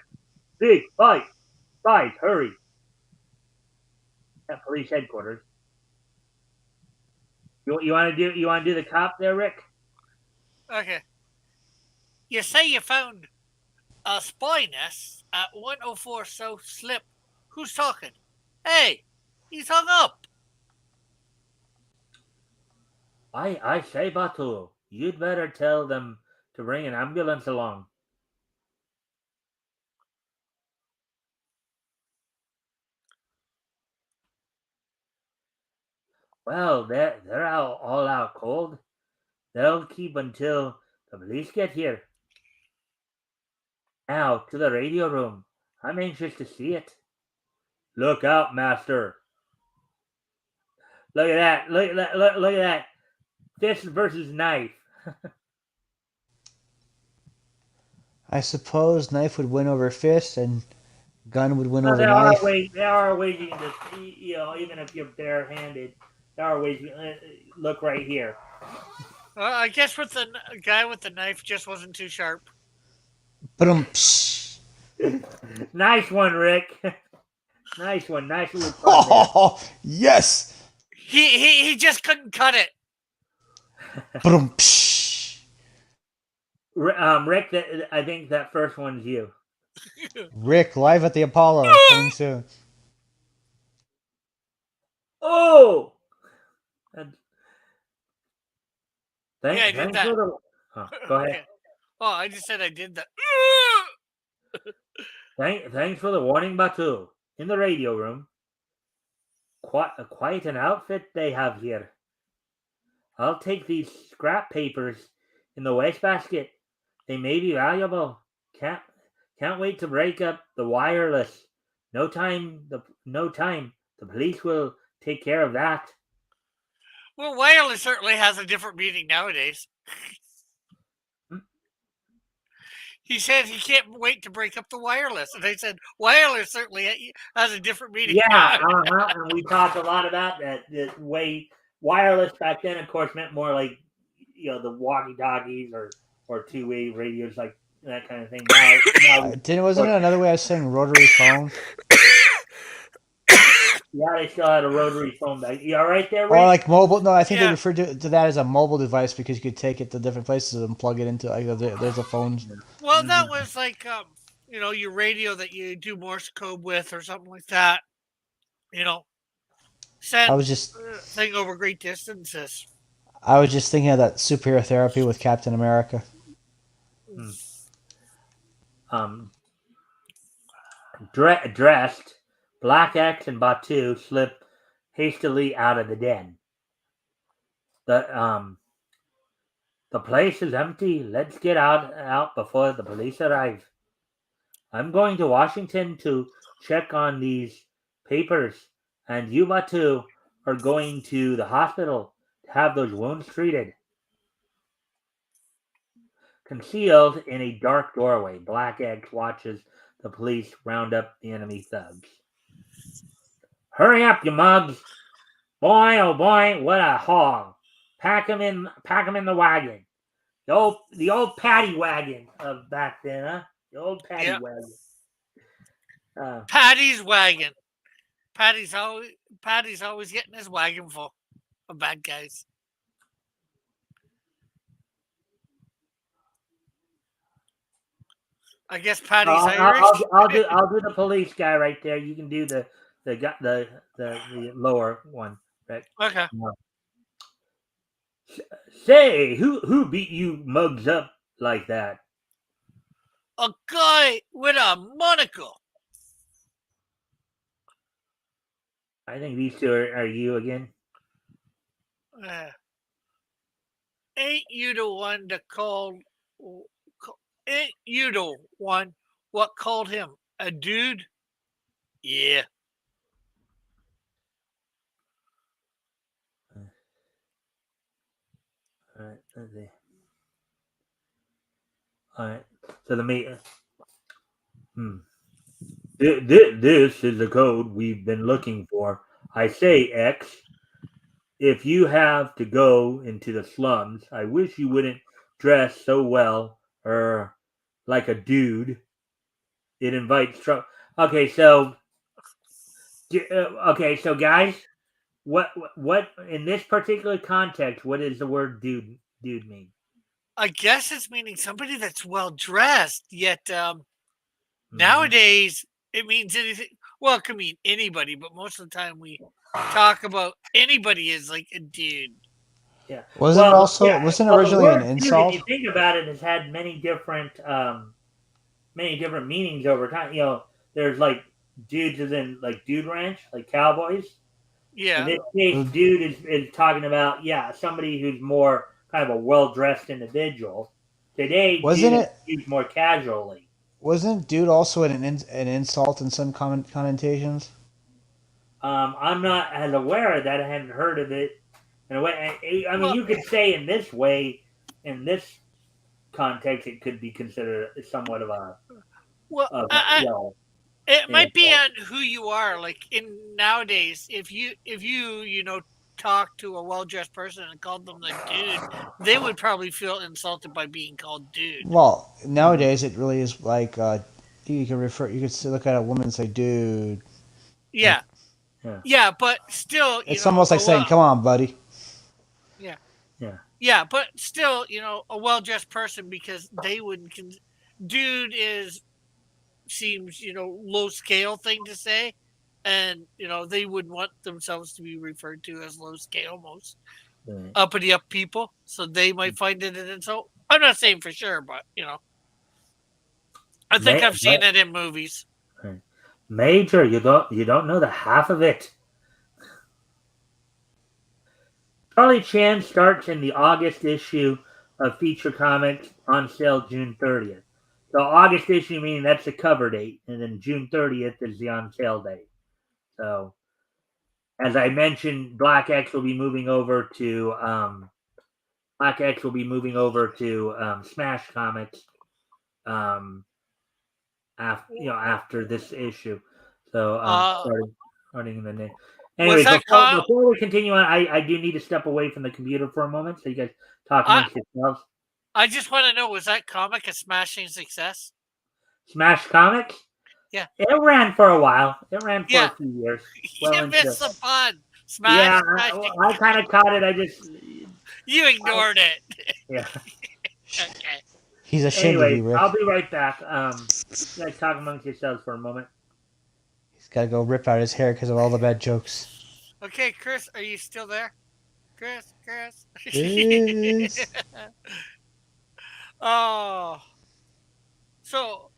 Big fight! Spies, hurry! At police headquarters. You want to do the cop there, Rick? Okay. You say you found a spy nest at 104 South Slip. Who's talking? Hey, he's hung up. I say, Batu, you'd better tell them to bring an ambulance along. Well, they're all out cold. They'll keep until the police get here. Now to the radio room. I'm anxious to see it. Look out, master. Look at that. Look at that. Fist versus knife. I suppose knife would win over fist and gun would win Well, over knife. there are ways you can just, even if you're barehanded, there are ways you can, look right here. I guess with the guy with the knife just wasn't too sharp. But Nice one, Rick. Nice one. Nice little fun oh, yes. He just couldn't cut it. But Rick, I think that first one's you. Rick live at the Apollo coming soon. Oh! Yeah, I did Thanks that. for the. Go ahead. Okay. Oh, I just said I did that. Thanks for the warning, Batu. In the radio room. Quite an outfit they have here. I'll take these scrap papers in the wastebasket. They may be valuable. Can't wait to break up the wireless. No time. The police will take care of that. Well, wireless certainly has a different meaning nowadays. He said he can't wait to break up the wireless. And I said, wireless certainly has a different meaning. Yeah, and we talked a lot about that. The way wireless back then, of course, meant more like, the walkie-talkies or two-way radios, like that kind of thing. Wasn't it another way of saying rotary phone? Yeah, they still had a rotary phone back. You all right there, Rick? Or like mobile? No, I think Yeah. they referred to that as a mobile device because you could take it to different places and plug it into. Like, there's a phone. Well, that was like your radio that you do Morse code with or something like that. Send I was just thing over great distances. thinking of that superhero therapy with Captain America. Dressed, Black X and Batu slip hastily out of the den. The place is empty. Let's get out before the police arrive. I'm going to Washington to check on these papers, and you, Batu, are going to the hospital to have those wounds treated. Concealed in a dark doorway, Black X watches the police round up the enemy thugs. Hurry up, you mugs! Boy, oh boy, what a haul! Pack 'em in the wagon. The old paddy wagon of back then, huh? The old paddy wagon. Paddy's wagon. Paddy's always getting his wagon full of bad guys. I guess Paddy's Irish. I'll do the police guy right there. You can do the lower one. Right? Okay. Say, who beat you mugs up like that? A guy with a monocle. I think these two are you again. Ain't you the one that called? Ain't you the one what called him a dude? Yeah. All right, let's see. All right, so the meet. This is the code we've been looking for. I say, X, if you have to go into the slums, I wish you wouldn't dress so well or like a dude. It invites trouble. Okay, so guys, what in this particular context, what does the word dude mean? I guess it's meaning somebody that's well dressed, yet nowadays it means anything. Well, it could mean anybody, but most of the time we talk about anybody as like a dude. Yeah. Wasn't originally an insult? If you think about it, it's had many different meanings over time. There's like dudes as in like dude ranch, like cowboys. Yeah. In this case, dude is talking about somebody who's more kind of a well-dressed individual. Today, Wasn't dude is it? used more casually. Wasn't dude also an insult in some connotations? I'm not as aware of that. I hadn't heard of it. In a way, I mean, Well, you could say in this way, in this context, it could be considered somewhat well, of a it an might be insult. on who you are. Like in nowadays, if you talk to a well dressed person and called them the dude, they would probably feel insulted by being called dude. Well, Mhm. nowadays it really is like you can refer. You could look at a woman and say, "Dude," like Yeah, Yeah, yeah, but still, it's almost like saying, "Come on, buddy." yeah, yeah, yeah, but still, a well dressed person because they would. Dude is seems low scale thing to say, and they wouldn't want themselves to be referred to as low scale most right. uppity up people, so they might find it an insult. I'm not saying for sure, but I think May, I've seen it in movies. right. Major, you don't know the half of it. Charlie Chan starts in the August issue of Feature Comics on sale June 30th. So August issue meaning that's the cover date, and then June 30th is the on sale date. So as I mentioned, Black X will be moving over to Smash Comics after this issue. So Uh, starting in the name. was Anyways, that com- before we continue on, I do need to step away from the computer for a moment so you guys talk I amongst yourselves. I just want to know, was that comic a smashing success? Smash Comics. Yeah, It ran for a while. It ran for yeah. a few years. You Well into missed the pun. yeah, Smashing. I kind of caught it. I just You ignored it. yeah. Okay. He's ashamed of Anyways, you, I'll Rick. be right back. You guys talk amongst yourselves for a moment. He's got to go rip out his hair because of all the bad jokes. Okay, Chris, are you still there? Chris. Chris. Oh, so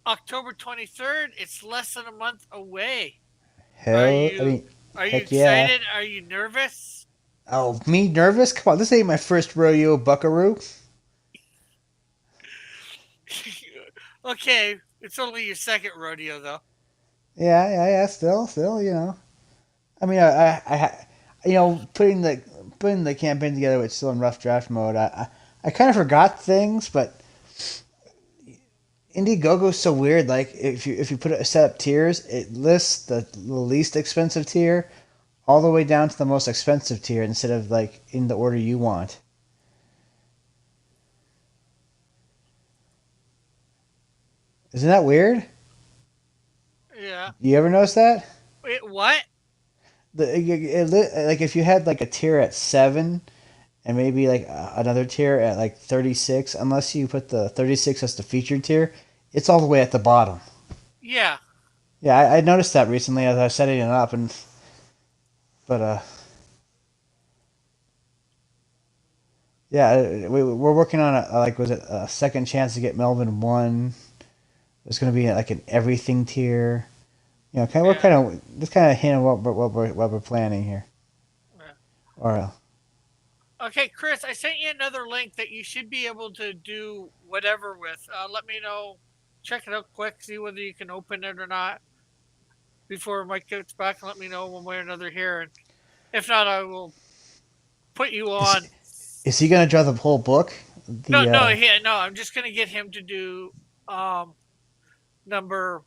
October 23rd, it's less than a month away. Are Hell, I you mean, are you heck yeah. excited? Are you nervous? Oh, me nervous? Come on, this ain't my first rodeo, buckaroo. Okay, it's only your second rodeo though. Yeah. Still, you know. I mean, putting the campaign together, it's still in rough draft mode. I kind of forgot things, but Indiegogo's so weird. Like if you put a set up tiers, it lists the least expensive tier all the way down to the most expensive tier instead of like in the order you want. Isn't that weird? Yeah. You ever notice that? Wait, what? Like if you had like a tier at 7 and maybe like another tier at like 36, unless you put the 36 as the featured tier, it's all the way at the bottom. Yeah. Yeah, I noticed that recently as I was setting it up, and but yeah, we're working on like was it a second chance to get Melvin 1? There's going to be like an everything tier. You know, we're Yeah. kind of just kind of hint of what we're planning here. Yeah. Or Okay, Chris, I sent you another link that you should be able to do whatever with. Let me know. Check it out quick. See whether you can open it or not before Mike gets back, and let me know one way or another here. And if not, I will put you is on. is he going to draw the whole book? No, The no, no. I'm just gonna get him to do um number.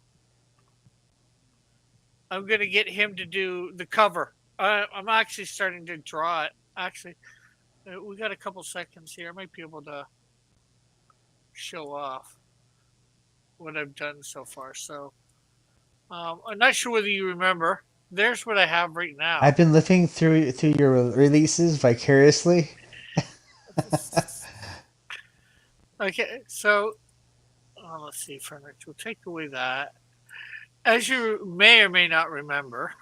I'm gonna get him to do the cover. I'm actually starting to draw it. Actually, we got a couple seconds here. I might be able to show off what I've done so far. So I'm not sure whether you remember. There's what I have right now. I've been living through your releases vicariously. Okay, so let's see. Furniture. We'll take away that. As you may or may not remember,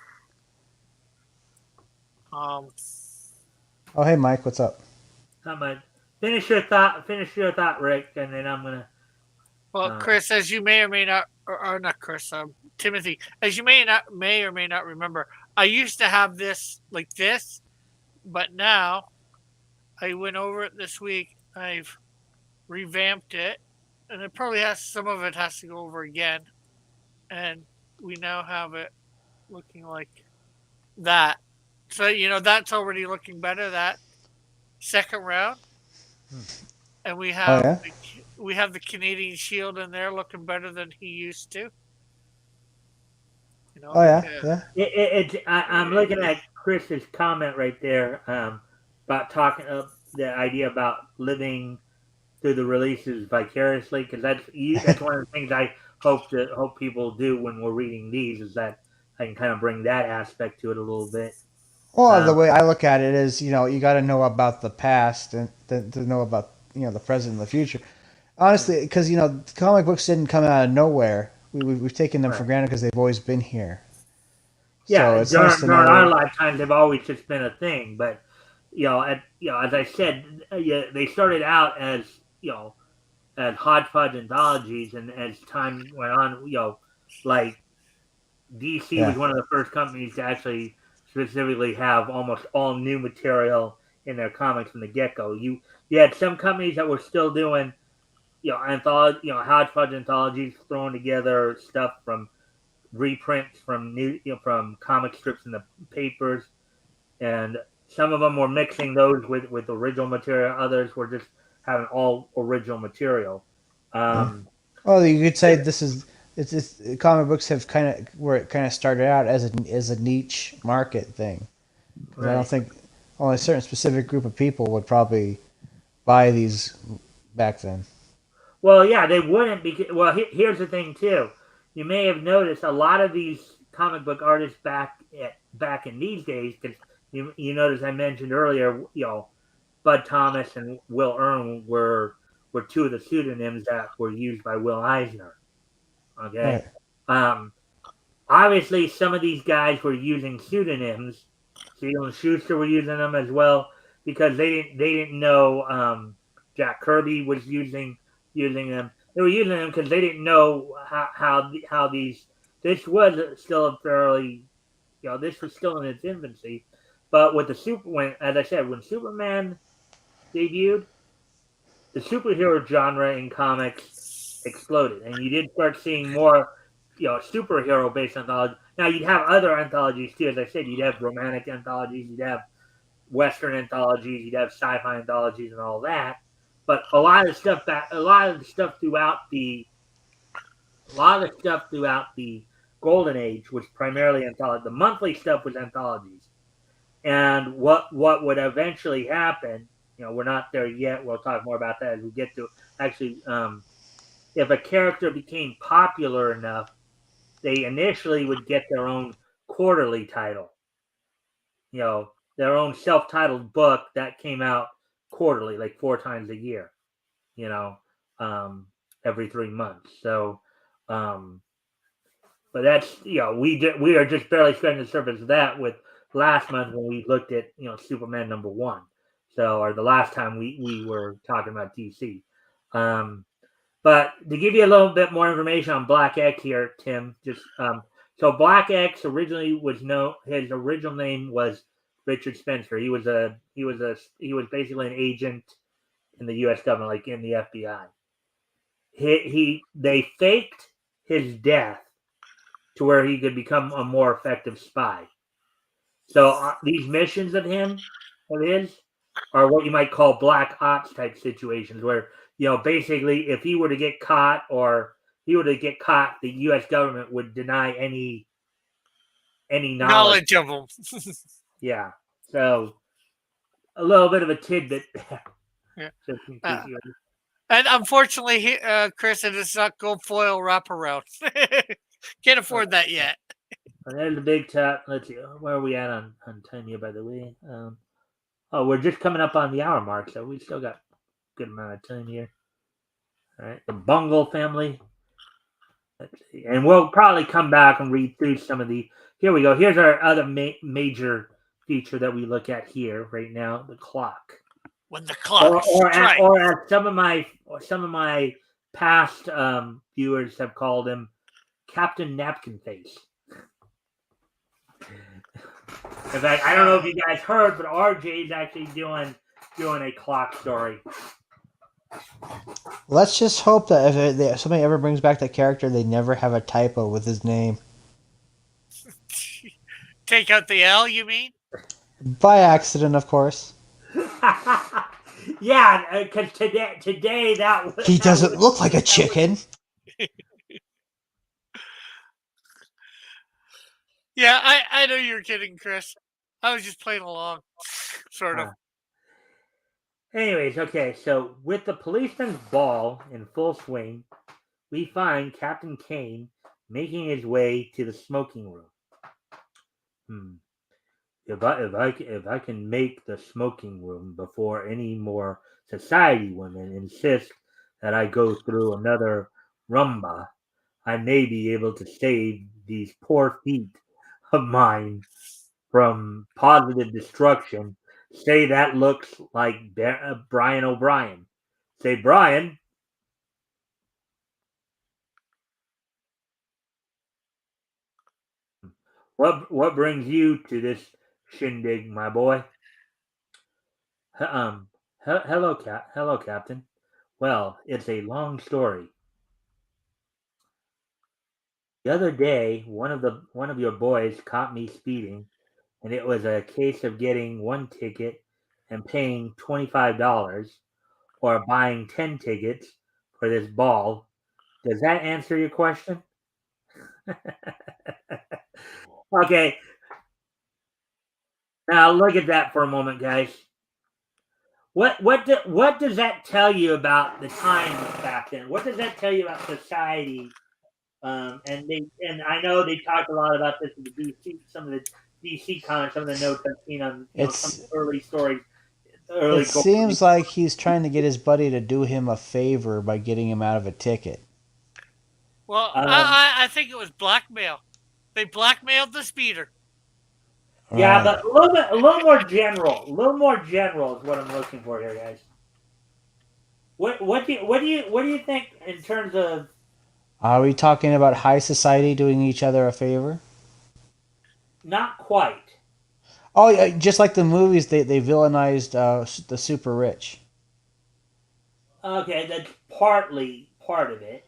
um, Oh, hey Mike, what's up? Not much. Finish your thought, Rick, and then I'm gonna. well, Uh, Chris, as you may or may not, or not Chris, Timothy, as you may or may not remember, I used to have this like this, but now I went over it this week. I've revamped it, and it probably has some of it has to go over again. And we now have it looking like that. So that's already looking better. That second round, and Oh yeah. we have the Canadian Shield in there looking better than he used to. Oh yeah. Yeah. Yeah. I'm looking at Chris's comment right there about talking the idea about living through the releases vicariously, because that's one of the things I hope people do when we're reading these, is that I can kind of bring that aspect to it a little bit. Well, the Um, way I look at it is, you got to know about the past and to know about the present and the future. Honestly, because comic books didn't come out of nowhere. We've taken them for right. granted because they've always been here. So Yeah, it's nice to during our know. lifetimes, they've always just been a thing. But as I said, yeah, they started out as as hodgepodge anthologies, and as time went on, like DC was Yeah. one of the first companies to actually specifically have almost all new material in their comics from the get go. You had some companies that were still doing anthology, hodgepodge anthologies, throwing together stuff from reprints from from comic strips in the papers, and some of them were mixing those with original material. Others were just having all original material. Yeah. Um, Well, you could say this is it's comic books have kind of where it kind of started out as a niche market thing, because I don't right. think only a certain specific group of people would probably buy these back then. Well, yeah, they wouldn't because. Well, here's the thing too. You may have noticed a lot of these comic book artists back in these days, because you notice I mentioned earlier, Bud Thomas and Will Earn were two of the pseudonyms that were used by Will Eisner. Okay, Right. um, obviously some of these guys were using pseudonyms. Siegel and Schuster were using them as well because they didn't know Jack Kirby was using them. They were using them because they didn't know how these. This was still a fairly this was still in its infancy, but with the as I said, when Superman debuted, the superhero genre in comics exploded, and you did start seeing more, superhero based anthologies. Now you'd have other anthologies too, as I said. You'd have romantic anthologies, you'd have Western anthologies, you'd have sci-fi anthologies, and all that. But a lot of the stuff throughout the golden age was primarily anthology. The monthly stuff was anthologies, and what would eventually happen, we're not there yet. We'll talk more about that as we get to actually. If a character became popular enough, they initially would get their own quarterly title, their own self-titled book that came out quarterly, like 4 times a year, you know, every 3 months. So, um, but that's we are just barely scratching the surface of that with last month when we looked at Superman #1. So, or the last time we were talking about DC. But to give you a little bit more information on Black X here, Tim, so Black X originally his original name was Richard Spencer. He was basically an agent in the U.S. government, like in the FBI. They faked his death to where he could become a more effective spy. So these missions of his, are what you might call black ops type situations, where basically, if he were to get caught, the U.S. government would deny any knowledge. Knowledge of them. Yeah, so a little bit of a tidbit there, Yeah. just in case Uh, you. and unfortunately, Chris, it is not gold foil wraparound. Can't afford that yet. And there's the big top. Let's see, where are we at on tenure, by the way? Oh, we're just coming up on the hour mark, so we still got a good amount of time here. All right, the Bungle family. Let's see. And we'll probably come back and read through some of the. Here we go. Here's our other major feature that we look at here right now: the clock. When the clock strikes. Or as some of my past viewers have called him, Captain Napkin Face. In fact, I don't know if you guys heard, but RJ is actually doing a clock story. Let's just hope that if somebody ever brings back that character, they never have a typo with his name. Take out the L, you mean? By accident, of course. Yeah, because today He that doesn't look like a chicken. Yeah, I know you're kidding, Chris. I was just playing along, sort of. Anyways, okay, so with the policeman's ball in full swing, we find Captain Kane making his way to the smoking room. If I can make the smoking room before any more society women insist that I go through another rumba, I may be able to save these poor feet of mine from positive destruction. Say that looks like Brian O'Brien. Say, Brian. What brings you to this shindig, my boy? Hello, Captain. Well, it's a long story. The other day, one of your boys caught me speeding, and it was a case of getting one ticket and paying $25, or buying 10 tickets for this ball. Does that answer your question? Okay, now look at that for a moment, guys. What does that tell you about the time back then? What does that tell you about society? And I know they talked a lot about this in the DC, some of the DC comics, some of the notes I've seen on some It's early stories, it early. seems like he's trying to get his buddy to do him a favor by getting him out of a ticket. Well, I think it was blackmail. They blackmailed the speeder. Yeah, Right. but a little more general. A little more general is what I'm looking for here, guys. What do you think in terms of? Are we talking about high society doing each other a favor? Not quite. Oh, yeah, just like the movies, they villainized the super rich. Okay, that's partly part of it.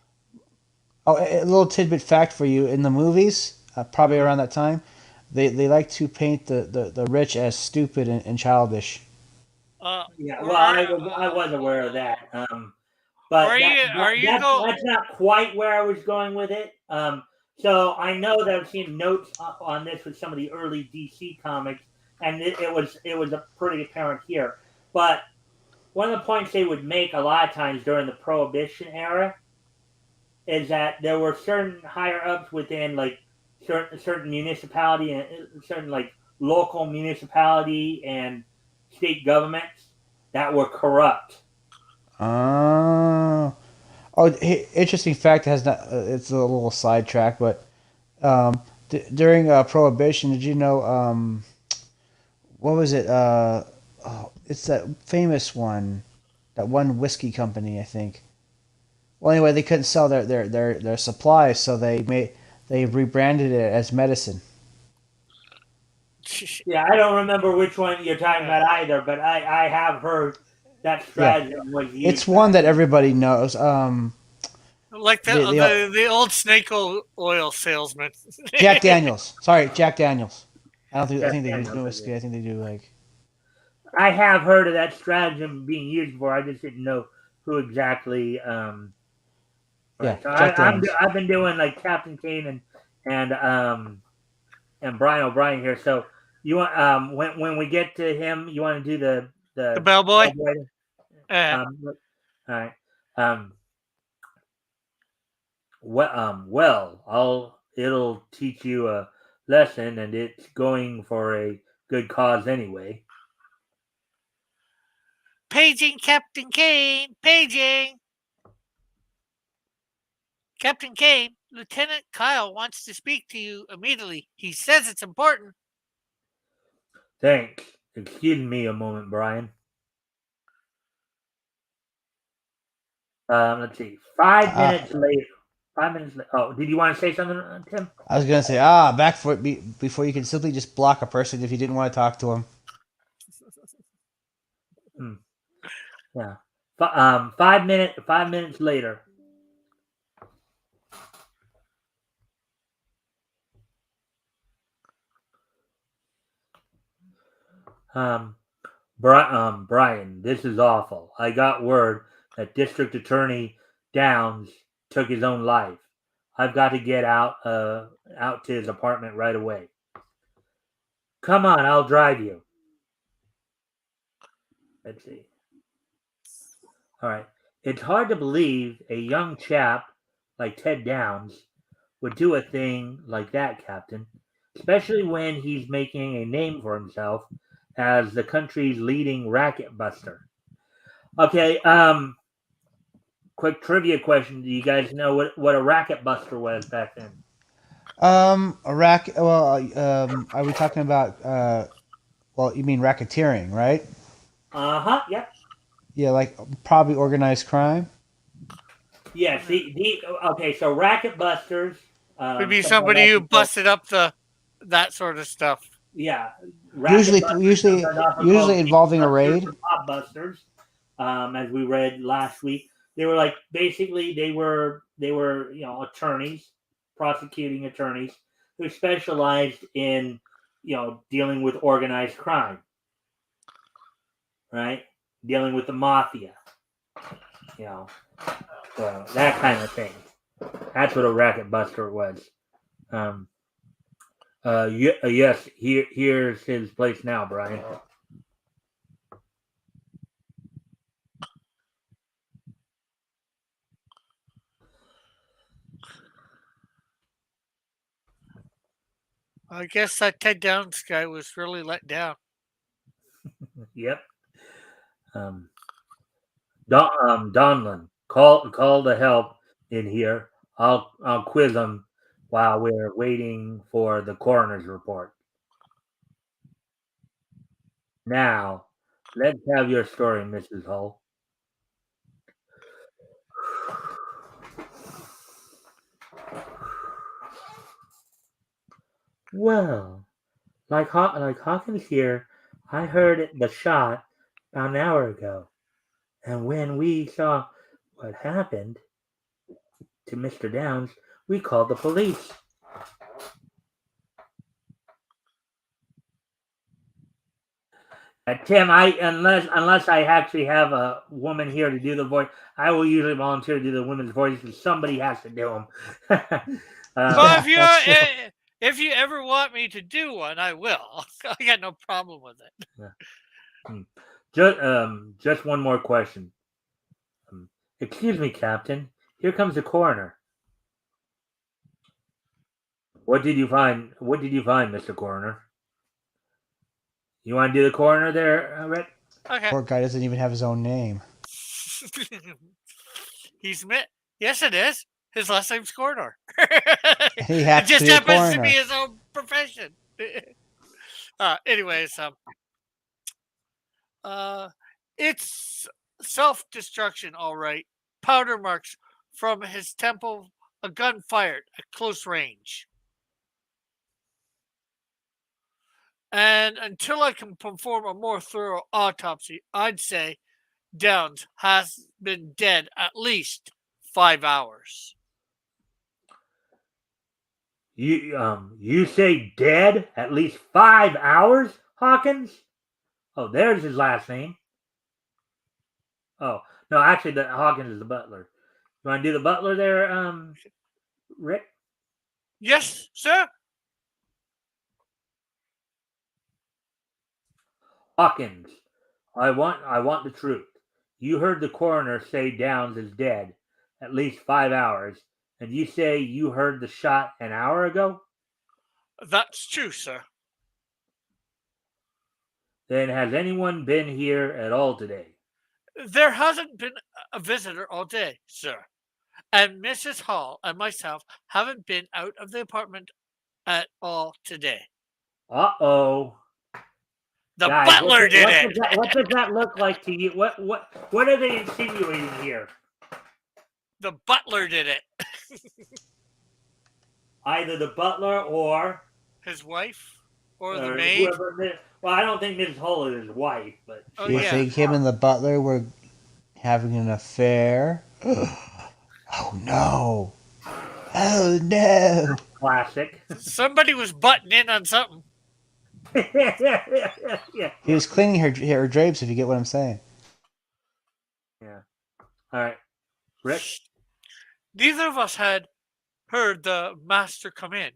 Oh, a little tidbit fact for you: in the movies, probably around that time, they like to paint the rich as stupid and childish. Yeah, Or well, I was aware of that. But are you that's not quite where I was going with it. So I know that I've seen notes on this with some of the early DC comics, and it was a pretty apparent here. But one of the points they would make a lot of times during the Prohibition era is that there were certain higher ups within like certain municipality and certain like local municipality and state governments that were corrupt. Oh, interesting fact has not. It's a little sidetrack, but um, during Prohibition, did you know what was it? Oh, it's that famous one, that one whiskey company, I think. Well, anyway, they couldn't sell their supplies, so they rebranded it as medicine. Yeah, I don't remember which one you're talking about either, but I have heard that Yeah, stratagem was it's used one back that then. everybody knows. like the old snake oil salesman? Jack Daniels. Sorry, Jack Daniels. I don't think I Yes, think they do Daniels, no I whiskey. did. I think they do like I have heard of that stratagem being used before. I just didn't know who exactly. yeah, Right. So Jack Daniels. I've been doing like Captain Kane and and Brian O'Brien here. So you want when we get to him, you want to do The the bellboy. all right. Um, well, it'll teach you a lesson, and it's going for a good cause anyway. Paging Captain Kane. Paging Captain Kane. Lieutenant Kyle wants to speak to you immediately. He says it's important. Thanks. Excuse me a moment, Brian. Let's see. 5 minutes later. 5 minutes later. Oh, did you want to say something, Tim? I was gonna say back for it before you can simply just block a person if you didn't want to talk to him. Yeah. 5 minutes later. Um, Brian, this is awful. I got word that District Attorney Downs took his own life. I've got to get out to his apartment right away. Come on, I'll drive you. Let's see. All right. It's hard to believe a young chap like Ted Downs would do a thing like that, Captain, especially when he's making a name for himself as the country's leading racket buster. Okay, quick trivia question. Do you guys know what a racket buster was back then? A rack. Well, are we talking about? Well, you mean racketeering, right? Uh-huh, yep. Yeah, like probably organized crime. Yeah, okay, so racket busters, Would be sometimes somebody who also called, busted up that sort of stuff. yeah, racket Usually, busters, usually, sometimes also usually called involving a busters raid. or pop busters, as we read last week. They were like basically they were attorneys, prosecuting attorneys who specialized in dealing with organized crime, right? Dealing with the mafia, you know, so that kind of thing. That's what a racket buster was. Um, yes, here's his place now, Brian. I guess that Ted Downs guy was really let down. Yep. Um, Donlin, call the help in here. I'll quiz him while we're waiting for the coroner's report. Now, let's have your story, Mrs. Hull. Well, like Hawkins here, I heard the shot about an hour ago, and when we saw what happened to Mr. Downs, we called the police. Tim, I unless I actually have a woman here to do the voice, I will usually volunteer to do the women's voices. Somebody has to do them. Well, Yeah, that's true. if you ever want me to do one, I will. I got no problem with it. Just one more question. Excuse me, Captain. Here comes the coroner. What did you find? What did you find, Mister Coroner? You want to do the coroner there, Rick? Okay. Poor guy doesn't even have his own name. He's met. Yes, it is. His last name's Corridor. He It happens to just be a happens to be coroner. his own profession. Anyways, it's self-destruction, all right. Powder marks from his temple, a gun fired at close range. And until I can perform a more thorough autopsy, I'd say Downs has been dead at least 5 hours. You say dead at least 5 hours, Hawkins? Oh, there's his last name. Oh no, actually, the Hawkins is the butler. You want to do the butler there, Rick? Yes, sir. Hawkins, I want the truth. You heard the coroner say Downs is dead at least 5 hours, and you say you heard the shot an hour ago? That's true, sir. Then has anyone been here at all today? There hasn't been a visitor all day, sir. And Mrs. Hall and myself haven't been out of the apartment at all today. Uh-oh. The Guys, butler did it. what does that look like to you? What are they insinuating here? The butler did it. Either the butler or His wife or the maid. whoever. Well, I don't think Mrs. Hull is his wife, but Oh You yeah. think him and the butler were having an affair. Oh no! Oh no! Classic. Somebody was butting in on something. Yeah. He was cleaning her drapes. If you get what I'm saying. Yeah. All right, Rick. Neither of us had heard the master come in,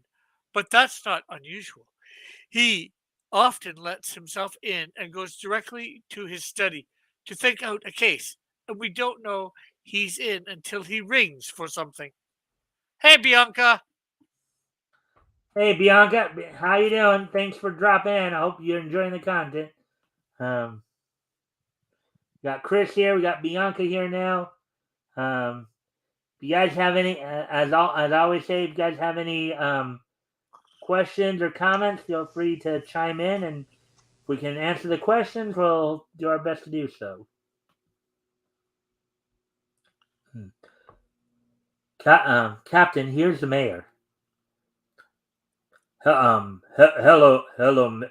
but that's not unusual. He often lets himself in and goes directly to his study to think out a case, and we don't know he's in until he rings for something. Hey, Bianca! Hey, Bianca. How you doing? Thanks for dropping in. I hope you're enjoying the content. Um, we got Chris here. We got Bianca here now. If you guys have any, as I always say, if you guys have any questions or comments, feel free to chime in, and if we can answer the questions, we'll do our best to do so. Captain, here's the mayor. Hello,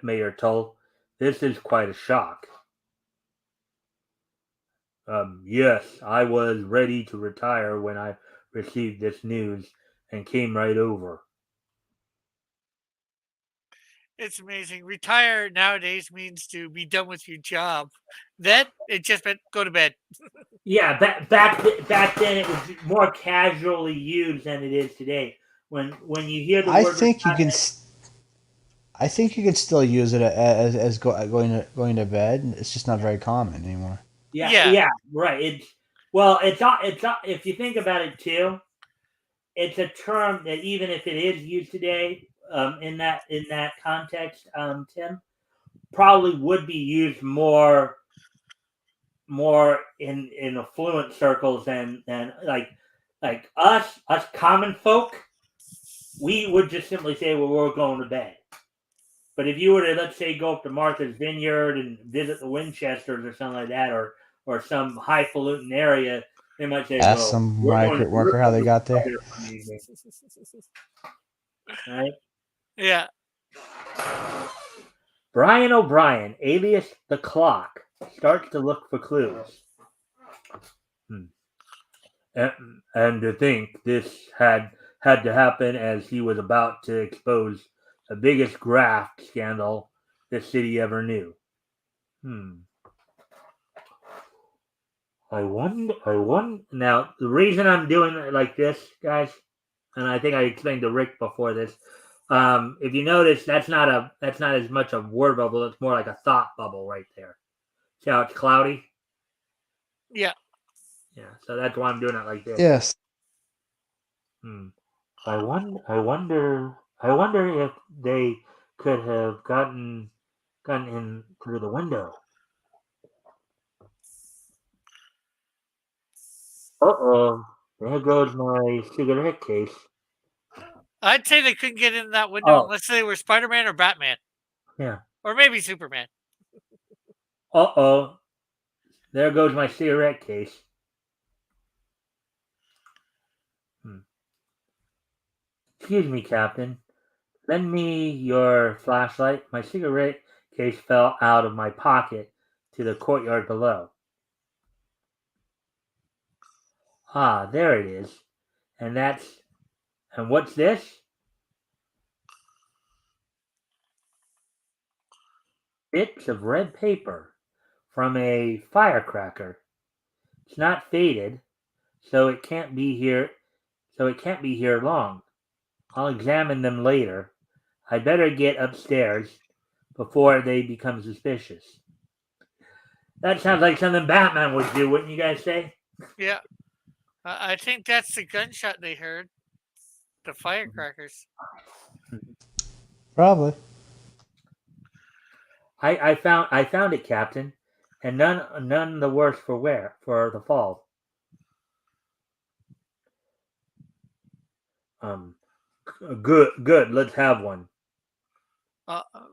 Mayor Tull. This is quite a shock. Yes, I was ready to retire when I received this news and came right over. It's amazing. Retire nowadays means to be done with your job. Then it just meant go to bed. Yeah, back then it was more casually used than it is today. When you hear the I word think you can. retire, I think you can still use it as going to bed. It's just not very common anymore. yeah, right. If you think about it too, it's a term that even if it is used today, in that context, Tim, probably would be used more in affluent circles than like us common folk. We would just simply say, well, we're going to bed. But if you were to, let's say, go up to Martha's Vineyard and visit the Winchesters or something like that, or some highfalutin area, they might say, Ask well, some we're going migrant worker how they to got there. bed for the evening, right? Yeah. Brian O'Brien, alias the Clock, starts to look for clues. And to think this had to happen as he was about to expose the biggest graft scandal the city ever knew. I wonder. Now, the reason I'm doing it like this, guys, and I think I explained to Rick before this. If you notice, that's not as much a word bubble. It's more like a thought bubble right there. See how it's cloudy? Yeah. Yeah. So that's why I'm doing it like this. Yes. I wonder if they could have gotten in through the window. Uh-oh. There goes my cigarette case. I'd say they couldn't get in that window Oh, unless they were Spider Man or Batman. yeah. Or maybe Superman. Uh-oh. There goes my cigarette case. Excuse me, Captain. Lend me your flashlight. My cigarette case fell out of my pocket to the courtyard below. Ah, there it is. And what's this? Bits of red paper from a firecracker. It's not faded, so it can't be here long. I'll examine them later. I'd better get upstairs before they become suspicious. That sounds like something Batman would do, wouldn't you guys say? Yeah. I think that's the gunshot they heard. The firecrackers. Probably. I found it, Captain, and none the worse for the fall. Good. Let's have one.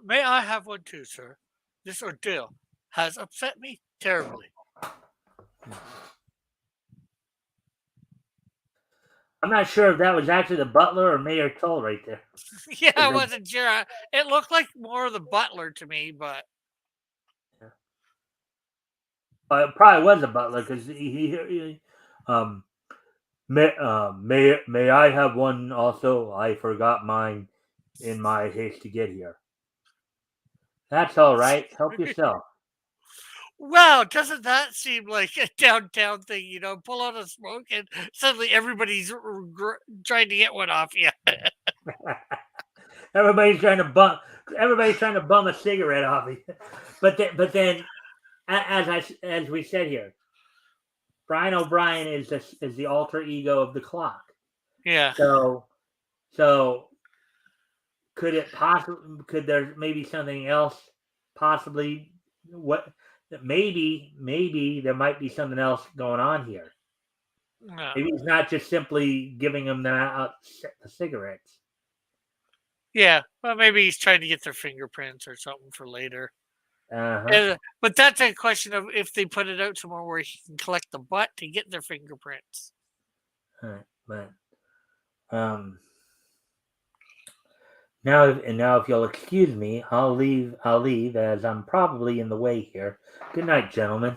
May I have one too, sir? This ordeal has upset me terribly. I'm not sure if that was actually the butler or Mayor Tull right there. Yeah, I wasn't sure. It looked like more of the butler to me, but It probably was a butler because um, may I have one also? I forgot mine in my haste to get here. That's all right. Help yourself. Wow, doesn't that seem like a downtown thing? Pull out a smoke and suddenly everybody's trying to get one off you. everybody's trying to bum. Everybody's trying to bum a cigarette off me. But then, as we said here, Brian O'Brien is the alter ego of the clock. Yeah. So could there maybe something else possibly what maybe there might be something else going on here. Maybe he's not just simply giving them the cigarettes. Yeah. Well, maybe he's trying to get their fingerprints or something for later. Uh-huh. But that's a question of if they put it out somewhere where he can collect the butt to get their fingerprints. But now if you'll excuse me, I'll leave as I'm probably in the way here. Good night, gentlemen.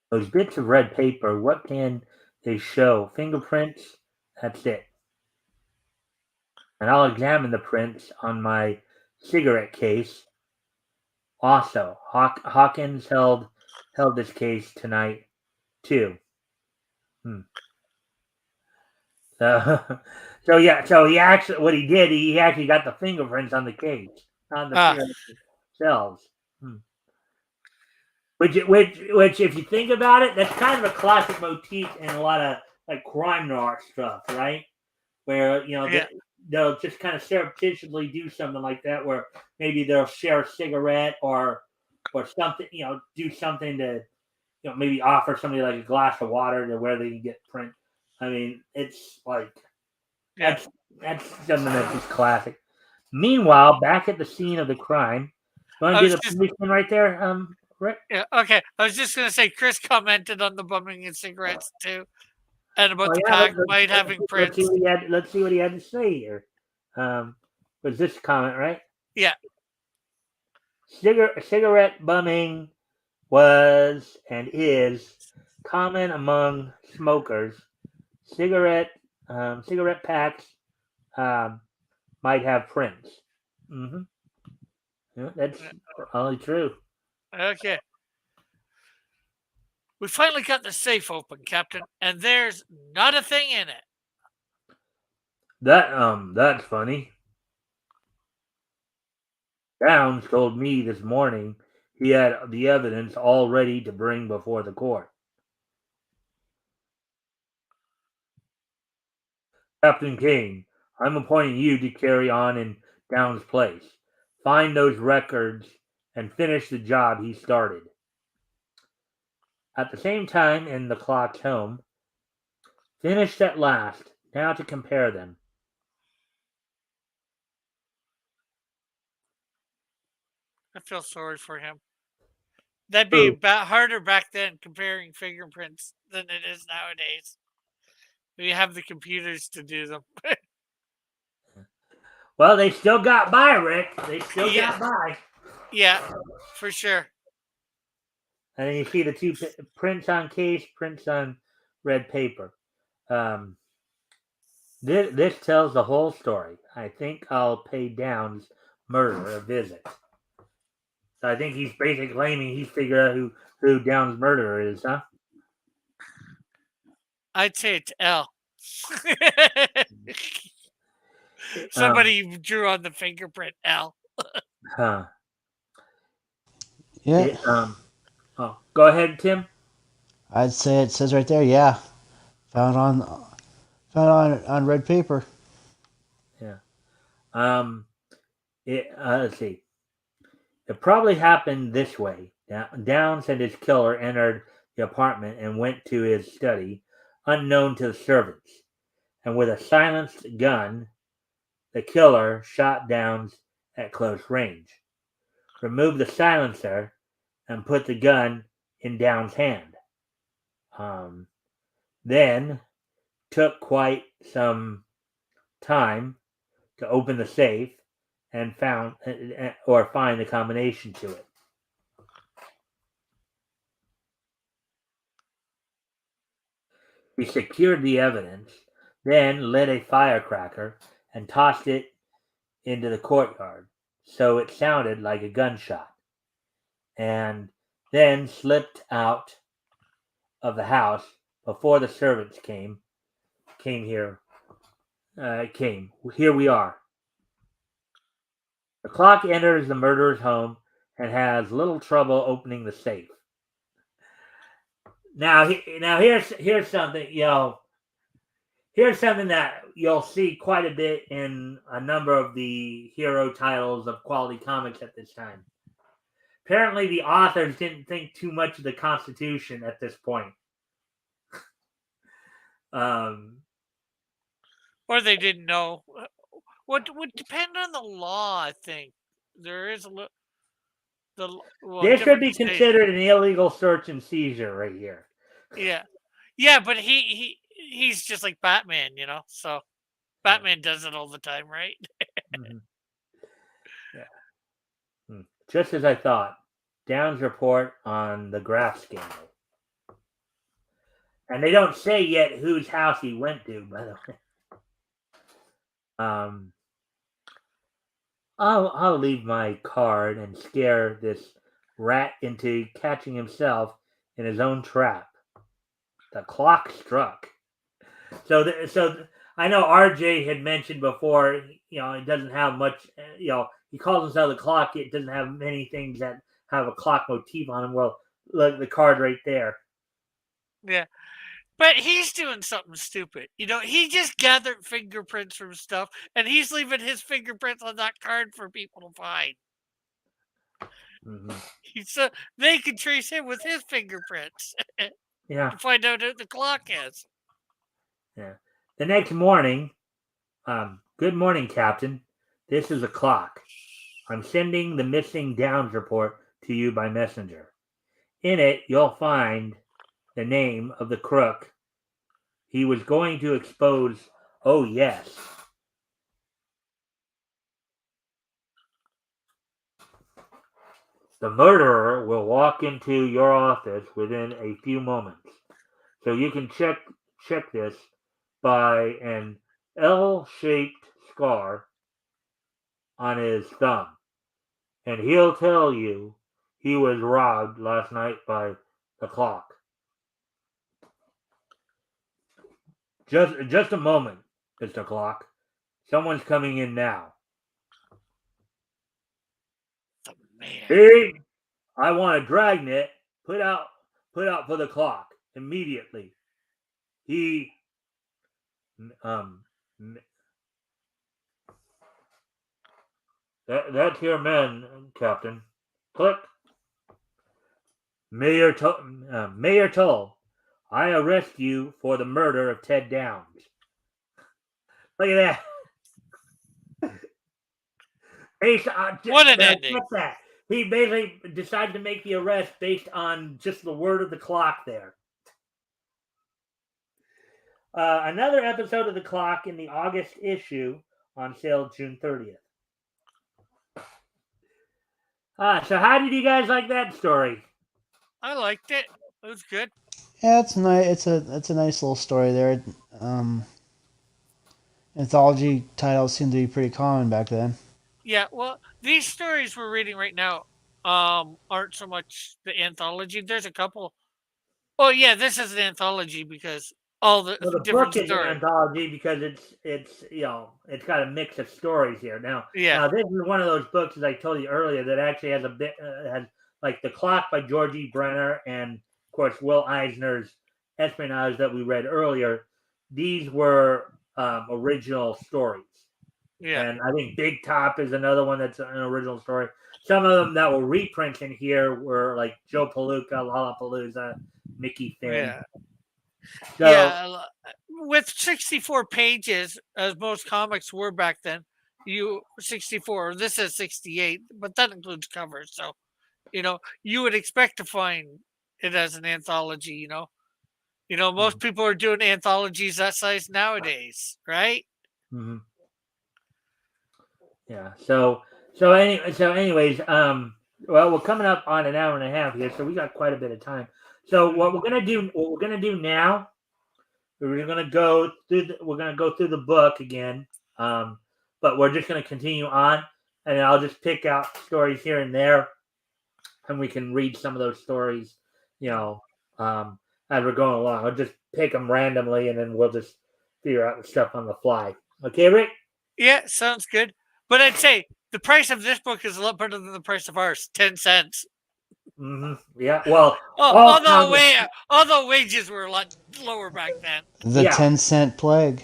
Those bits of red paper, what can they show? Fingerprints? That's it. And I'll examine the prints on my cigarette case. Also, Hawkins held this case tonight too. So yeah, so he actually got the fingerprints on the case, on the cigarette cells. Which, if you think about it, that's kind of a classic motif in a lot of like crime noir stuff, right? Where they'll just kind of surreptitiously do something like that, where maybe they'll share a cigarette or something, do something to, maybe offer somebody like a glass of water to where they can get print. I mean, it's like that's something that's just classic. Meanwhile, back at the scene of the crime, you want to do the policeman right there, Rick? Yeah, okay. I was just gonna say Chris commented on the bumming and cigarettes too, and about the pack might having prints. Let's see what he had to say here. Was this comment right? Yeah. Cigarette bumming was and is common among smokers. Cigarette packs might have prints. Mm-hmm. Yeah, that's probably true. Okay. We finally got the safe open, Captain, and there's not a thing in it. That's funny. Downs told me this morning he had the evidence all ready to bring before the court. Captain Kane, I'm appointing you to carry on in Downs' place. Find those records and finish the job he started. At the same time, in the clock's home, finished at last. Now to compare them. I feel sorry for him. That'd be harder back then comparing fingerprints than it is nowadays. We have the computers to do them. Well, they still got by, Rick. They still got by. Yeah, for sure. And then you see the two prints on case, prints on red paper. This tells the whole story. I think I'll pay Downs' murderer a visit. So I think he's basically claiming he's figured out who Downs' murderer is, huh? I'd say it's L. Somebody drew on the fingerprint L. Huh. Yeah. Go ahead, Tim. I'd say it says right there. Yeah, found on red paper. Yeah. Let's see. It probably happened this way. Downs and his killer entered the apartment and went to his study, unknown to the servants. And with a silenced gun, the killer shot Downs at close range, removed the silencer, and put the gun in Downs' hand. Then took quite some time to open the safe and or find the combination to it. He secured the evidence, then lit a firecracker and tossed it into the courtyard so it sounded like a gunshot, and then slipped out of the house before the servants came here. Here we are. The clock enters the murderer's home and has little trouble opening the safe. Now here's something, here's something that you'll see quite a bit in a number of the hero titles of quality comics at this time. Apparently, the authors didn't think too much of the Constitution at this point. Or they didn't know. What would depend on the law, I think. There is This should be states. considered an illegal search and seizure right here. Yeah, but he's just like Batman, So Batman does it all the time, right? Mm-hmm. Yeah. Just as I thought. Down's report on the Graff scandal. And they don't say yet whose house he went to, by the way. I'll leave my card and scare this rat into catching himself in his own trap. The clock struck. So I know RJ had mentioned before, it doesn't have much, he calls himself the clock. It doesn't have many things that have a clock motif on them. Well, look, the card right there. Yeah. But he's doing something stupid. He just gathered fingerprints from stuff, and he's leaving his fingerprints on that card for people to find. Mm-hmm. So they can trace him with his fingerprints. Yeah. To find out who the clock is. Yeah. The next morning, good morning, Captain. This is the clock. I'm sending the missing Downs report to you by messenger. In it, you'll find the name of the crook he was going to expose. Oh, yes. The murderer will walk into your office within a few moments. So you can check this by an L-shaped scar on his thumb. And he'll tell you he was robbed last night by the clock. Just a moment, Mr. Clock. Someone's coming in now. The man. Hey, I want a dragnet put out for the clock immediately. That's your man, Captain. Click. Mayor Tull, I arrest you for the murder of Ted Downs. Look at that. What an ending. That. He basically decided to make the arrest based on just the word of the clock there. Another episode of The Clock in the August issue on sale June 30th. So how did you guys like that story? I liked it. It was good. Yeah, it's nice. It's a nice little story there. Anthology titles seemed to be pretty common back then. Yeah, well, these stories we're reading right now aren't so much the anthology. There's a couple. Oh yeah, this is an anthology because all the different book is stories. An anthology because it's it's got a mix of stories here. Now this is one of those books, as I told you earlier, that actually has a bit has like The Clock by George E. Brenner and of course Will Eisner's Espionage that we read earlier. These were original stories. Yeah. And I think Big Top is another one that's an original story. Some of them that were reprints in here were like Joe Palooka, Lollapalooza, Mickey Finn. Yeah. With 64 pages, as most comics were back then, 64. This is 68, but that includes covers. So, you would expect to find it as an anthology. Most people are doing anthologies that size nowadays, right? Mm-hmm. Yeah. Anyways, well, we're coming up on an hour and a half here, so we got quite a bit of time. So what we're gonna do now, we're gonna go through the book again, but we're just gonna continue on, and I'll just pick out stories here and there, and we can read some of those stories, as we're going along. I'll just pick them randomly, and then we'll just figure out the stuff on the fly. Okay, Rick? Yeah, sounds good. But I'd say the price of this book is a lot better than the price of ours, 10 cents. Yeah. Well, Oh, all comics. although wages were a lot lower back then. The Yeah. 10-cent plague.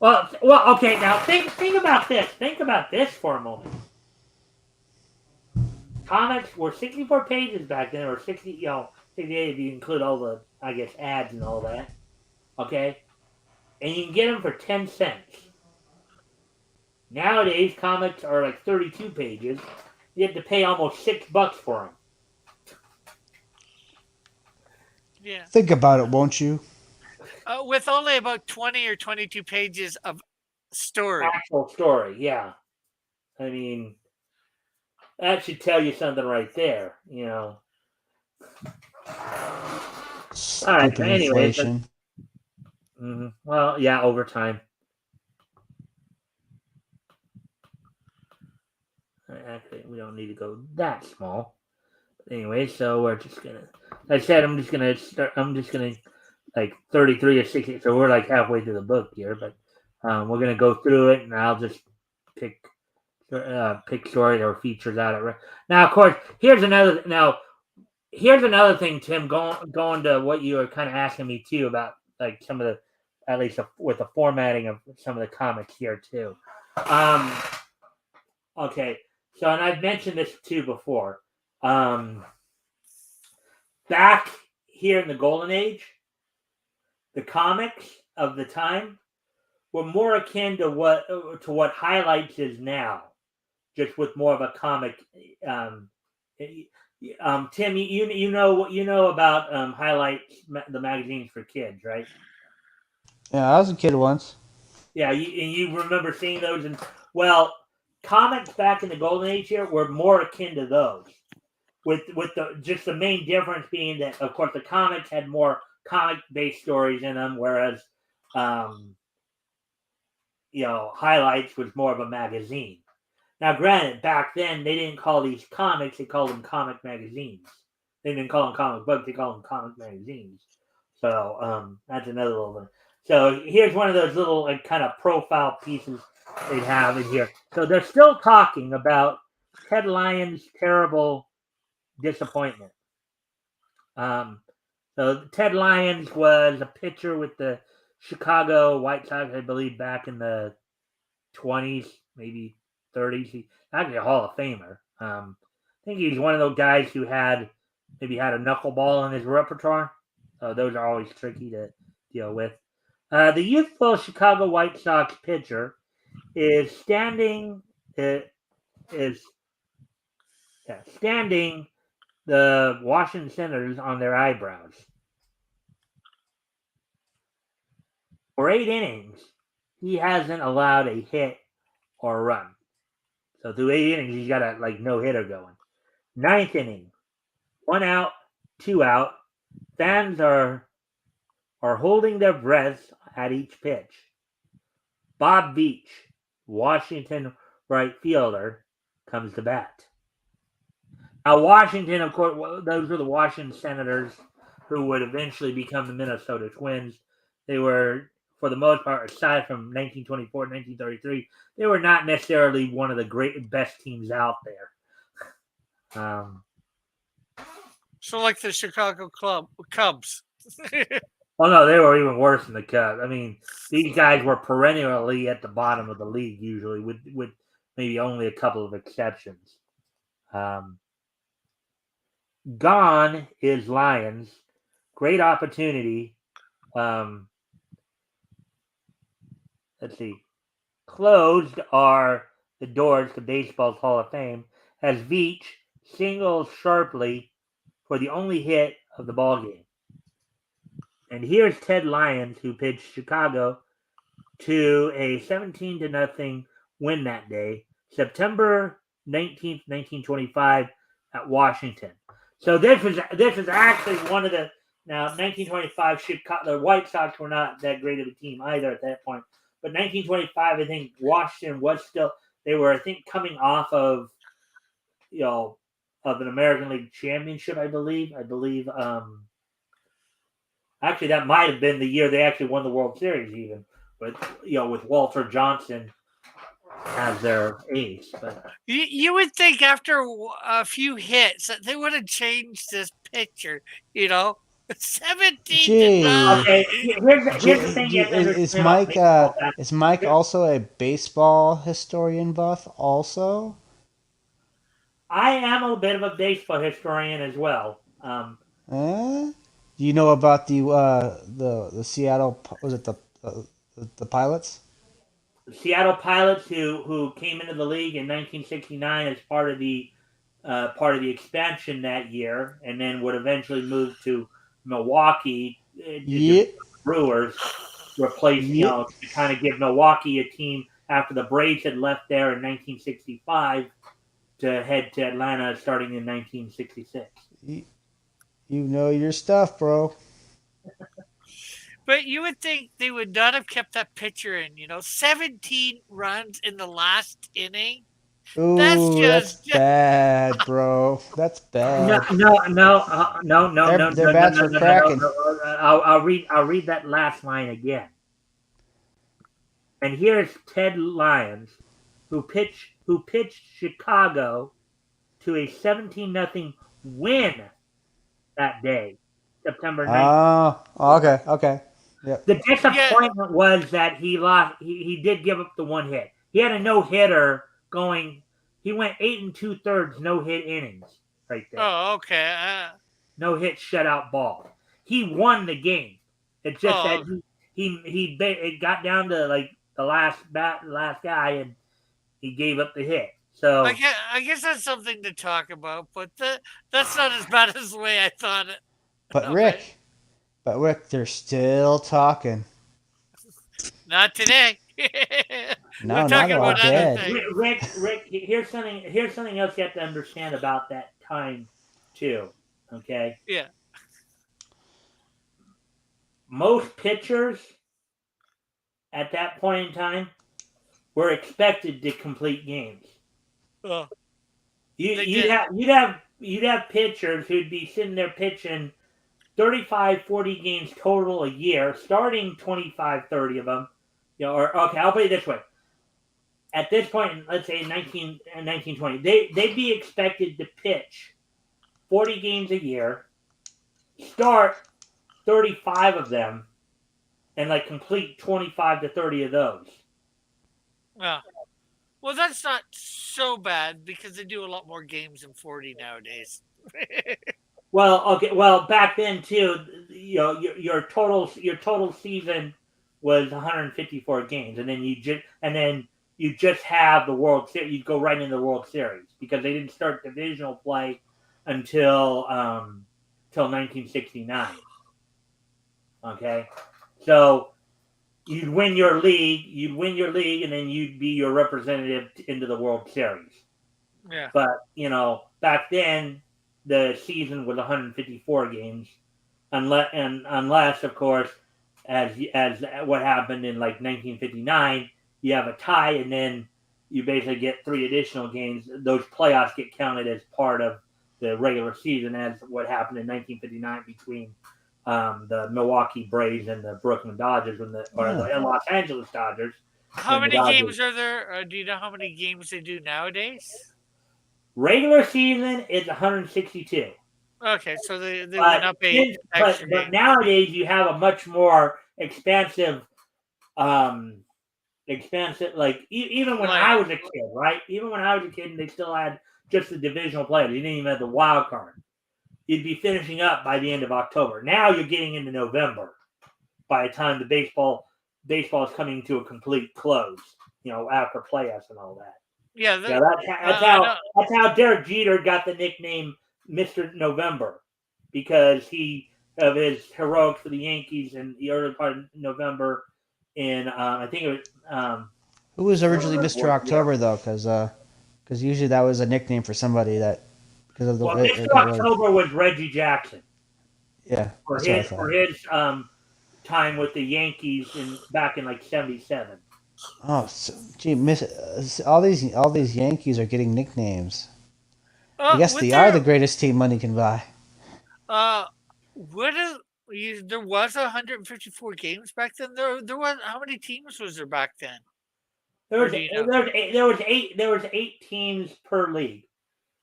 Well. Okay. Now think about this. Think about this for a moment. Comics were 64 pages back then, or 68 if you include all the, I guess, ads and all that. Okay, and you can get them for 10 cents. Nowadays, comics are like 32 pages. You have to pay almost $6 for them. Yeah. Think about it, won't you? With only about 20 or 22 pages of story. Actual story, yeah. I mean, that should tell you something right there, All right. Stupid Anyways, inflation. well, yeah, over time. Actually, we don't need to go that small. Anyway, so we're just gonna. Like I said, I'm just gonna start. I'm just gonna like 33 or 60. So we're like halfway through the book here, but we're gonna go through it, and I'll just pick stories or features out of it. Now, of course, here's another thing, Tim. Going to what you were kind of asking me too about, like some of the, at least with the formatting of some of the comics here too. Okay, so and I've mentioned this too before. Back here in the Golden Age, the comics of the time were more akin to what highlights is now, just with more of a comic. Tim, you know about highlights, the magazines for kids, right? Yeah, I was a kid once. Yeah, you remember seeing those, and well, comics back in the Golden Age here were more akin to those. With the main difference being that, of course, the comics had more comic-based stories in them, whereas highlights was more of a magazine. Now, granted, back then they didn't call these comics; they called them comic magazines. They didn't call them comic books; they called them comic magazines. So that's another little one. So here's one of those little kind of profile pieces they have in here. So they're still talking about Ted Lyons' terrible disappointment. So Ted Lyons was a pitcher with the Chicago White Sox, I believe, back in the 20s, maybe 30s. He's actually a Hall of Famer. I think he's one of those guys who had a knuckleball in his repertoire. So those are always tricky to deal with. The youthful Chicago White Sox pitcher is standing the Washington Senators on their eyebrows. For 8 innings, he hasn't allowed a hit or a run. So through 8 innings, he's got a no hitter going. 9th inning, 1 out, 2 out. Fans are holding their breaths at each pitch. Bob Beach, Washington right fielder, comes to bat. Now, Washington, of course, those were the Washington Senators, who would eventually become the Minnesota Twins. They were, for the most part, aside from 1924 and 1933, they were not necessarily one of the best teams out there. So like the Chicago Cubs. Oh no, they were even worse than the Cubs. I mean, these guys were perennially at the bottom of the league, usually, with maybe only a couple of exceptions. Gone is Lyons. Great opportunity. Let's see. Closed are the doors to baseball's Hall of Fame as Veach singles sharply for the only hit of the ballgame. And here's Ted Lyons, who pitched Chicago to a 17-0 win that day, September 19th, 1925, at Washington. So this is actually one of the now 1925 Chicago. The White Sox were not that great of a team either at that point, but 1925 I think Washington was still they were I think coming off of of an American League championship I believe actually that might have been the year they actually won the World Series even with with Walter Johnson as their ace. But You would think after a few hits that they would have changed this picture, 17 to Gee, 9. okay, here's the thing you have to is understand about Mike baseball. is Mike also a baseball historian buff? Also, I am a bit of a baseball historian as well. do you know about the Seattle was it the Pilots? The Seattle Pilots, who came into the league in 1969 as part of the expansion that year, and then would eventually move to Milwaukee. Yeah, Brewers replaced, yeah. to kind of give Milwaukee a team after the Braves had left there in 1965 to head to Atlanta starting in 1966. You know your stuff, bro. But you would think they would not have kept that picture in, 17 runs in the last inning. That's Ooh, that's just bad, bro. That's No, bad. no, no, no, no, no, Their no, no, bats no, were no, no, no, cracking. no. I'll read that last line again. And here's Ted Lyons, who pitched Chicago to a 17-0 win that day, September 19th. Oh, okay. Yep. The yeah. disappointment was that he lost. He did give up the one hit. He had a no hitter going. He went 8 2/3 no hit innings right there. Oh, okay. No hit shutout ball. He won the game. It's just that Oh, it got down to like the last guy, and he gave up the hit. So I guess that's something to talk about, but that's not as bad as the way I thought But of it. Rick, they're still talking. Not today. We're No, now talking they're all about other dead. things. Rick, here's something else you have to understand about that time too. Okay, Yeah. most pitchers at that point in time were expected to complete games. Oh, You'd have pitchers who'd be sitting there pitching 35, 40 games total a year, starting 25, 30 of them. I'll put it this way. At this point, let's say 1920, they'd be expected to pitch 40 games a year, start 35 of them, and complete 25 to 30 of those. yeah. Well, that's not so bad because they do a lot more games than 40 nowadays. Well, okay. Well, back then too, your total season was 154 games, and then you just have the World Series. You go right into the World Series because they didn't start divisional play until 1969. Okay, so you'd win your league, and then you'd be your representative into the World Series. Yeah. But back then the season was 154 games, unless of course, as what happened in 1959, you have a tie, and then you basically get 3 additional games. Those playoffs get counted as part of the regular season, as what happened in 1959 between the Milwaukee Braves and the Brooklyn Dodgers, the Los Angeles Dodgers. How many games are there? Do you know how many games they do nowadays? Regular season is 162. Okay, so they went up but nowadays you have a much more expansive even when I was a kid, right? Even when I was a kid, they still had just the divisional players. You didn't even have the wild card. You'd be finishing up by the end of October. Now you're getting into November by the time the baseball is coming to a complete close. After playoffs and all that. Yeah, that's how Derek Jeter got the nickname Mr. November, because of his heroics for the Yankees in the early part of November. In I think it was Who was originally Mr. October though? Because Because usually that was a nickname for somebody that because of the Well, way Mr. that word. October was Reggie Jackson Yeah, for that's what I his thought. time with the Yankees back in like '77. Oh, so, gee, all these Yankees are getting nicknames. I guess With they are the their greatest team money can buy. uh, what is there was 154 games back then. There was how many teams was there back then? Or do you know? There was 8 teams per league.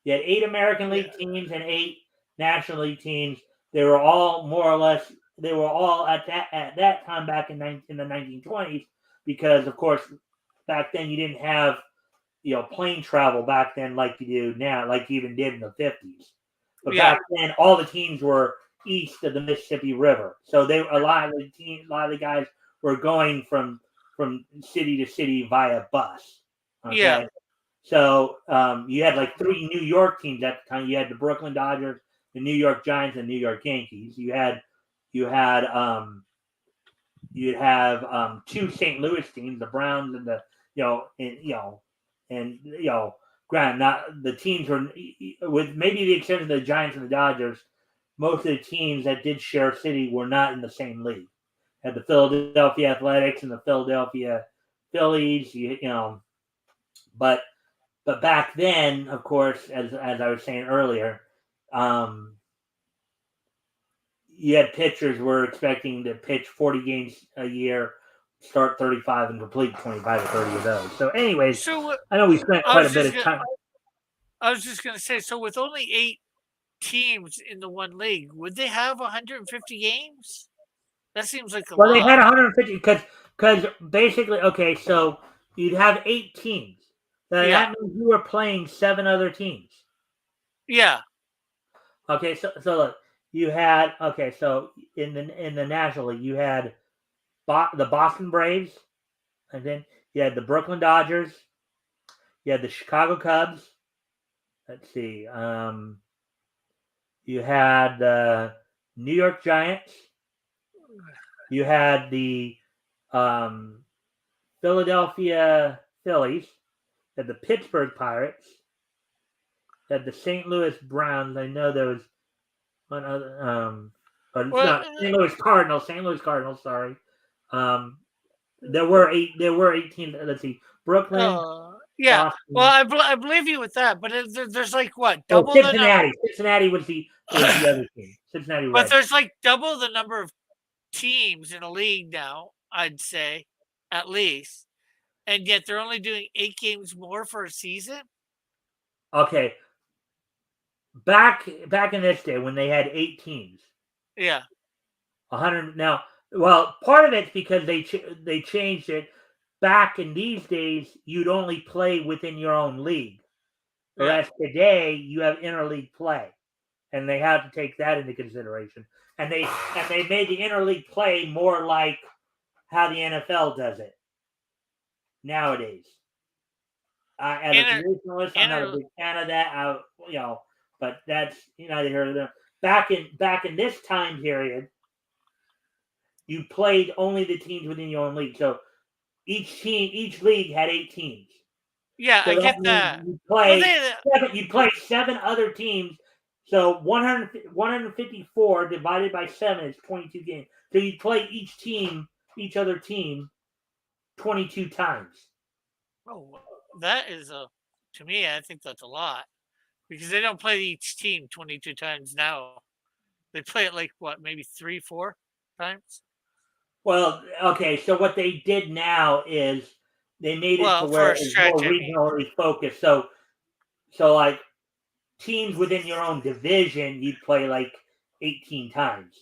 You had 8 American Yeah, League teams and 8 National League teams. They were all more or less. They were all at that time back in the 1920s, because of course back then you didn't have plane travel back then like you do now, like you even did in the 50s. But yeah, back then, all the teams were east of the Mississippi River, so a lot of the guys were going from city to city via bus. yeah. Okay, so you had like 3 New York teams at the time. You had the Brooklyn Dodgers, the New York Giants, and New York Yankees. You'd have 2 St. Louis teams, the Browns and the granted, not the teams were, with maybe the exception of the Giants and the Dodgers, most of the teams that did share a city were not in the same league. You had the Philadelphia Athletics and the Philadelphia Phillies, but back then, of course, as I was saying earlier, you had pitchers were expecting to pitch 40 games a year, start 35, and complete 25 or 30 of those. So, anyways, So I know we spent I quite was a bit just of gonna, time. I was just gonna say. So with only 8 teams in the one league, would they have 150 games? That seems like a Well, they lot. had 150 because basically, okay, so you'd have 8 teams. Yeah, That means you were playing 7 other teams. yeah. Okay, so look, you had so in the National League, you had the Boston Braves, and then you had the Brooklyn Dodgers, you had the Chicago Cubs. Let's see, you had the New York Giants, you had the um, Philadelphia Phillies, you had the Pittsburgh Pirates, you had the St. Louis Browns. I know there was one other, but it's Well, not St. Louis Cardinals. St. Louis Cardinals. Sorry. Um, there were 8. There were 18. Let's see. Brooklyn, yeah. Well, Boston. I believe you with that, but there's like what Oh, double the number. Cincinnati. Cincinnati was the other team. Cincinnati But Reds. there's like double the number of teams in a league now. I'd say, at least, and yet they're only doing 8 games more for a season. Okay. Back in this day when they had 8 teams, Yeah, 100 now. Well, part of it's because they changed it. Back in these days, you'd only play within your own league. yeah. Whereas today, you have interleague play, and they have to take that into consideration. And they made the interleague play more like how the NFL does it nowadays. As a Inter, traditionalist, I'm not a inter, big fan of that. But that's neither here nor there. Back in this time period, you played only the teams within your own league. So each league had 8 teams. yeah, So I that get means that. Well, they, you play 7 other teams. So 154 divided by 7 is 22 games. So you play each other team 22 times. oh, that is to me, I think that's a lot because they don't play each team 22 times now. They play it like what, maybe 3, 4 times. Well, okay, so what they did now is they made it to Well, where for a it's more stretch, I mean. regionally focused. So like teams within your own division, you'd play like 18 times.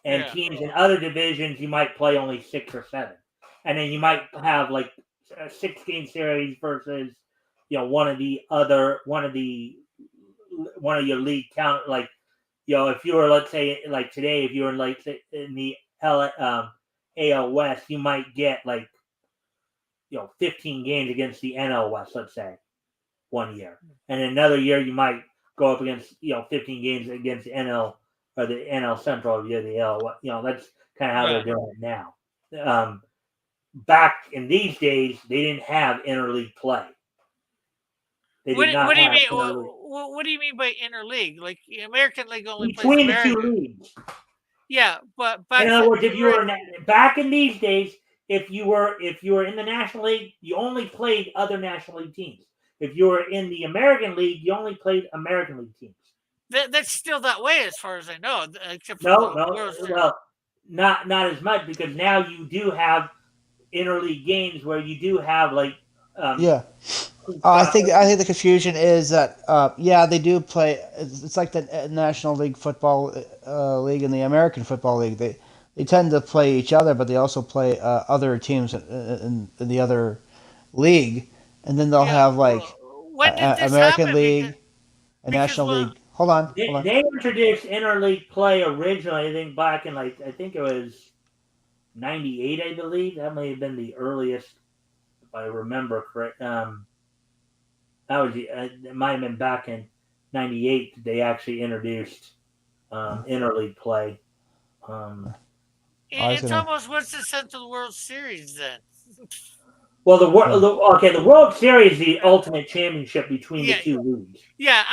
And Yeah, teams in other divisions, you might play only 6 or 7. And then you might have like a 6-game series versus one of your league count, like if you were, let's say, like today, if you were like in the AL West, you might get like 15 games against the NL West, let's say, one year, and another year you might go up against 15 games against the NL or the NL Central, the L. That's kind of how they're right. doing it now. Back in these days, they didn't have interleague play. They did What not do you have mean? interleague What do you mean by interleague? Like American League only plays between the two American. leagues. Yeah, but In back other then words, if they you were were back in these days, if you were in the National League, you only played other National League teams. If you were in the American League, you only played American League teams. that's still that way as far as I know, except for No, the no, World Series. well, not as much because now you do have interleague games where you do have like um, Yeah. I soccer. think the confusion is that yeah, they do play. It's like the National League Football League and the American Football League. They tend to play each other, but they also play other teams in the other league, and then they'll Yeah. have like When did this American happen? League, a Because National well, League. Hold on, hold They, on. they introduced interleague play originally. I think back in I think it was '98, I believe. That may have been the earliest, if I remember correct. That was it might have been back in '98 they actually introduced interleague play. Um, I was it's gonna. almost what's the sense of the World Series then? well, Yeah. the World Series is the ultimate championship between the Yeah, two leagues. yeah.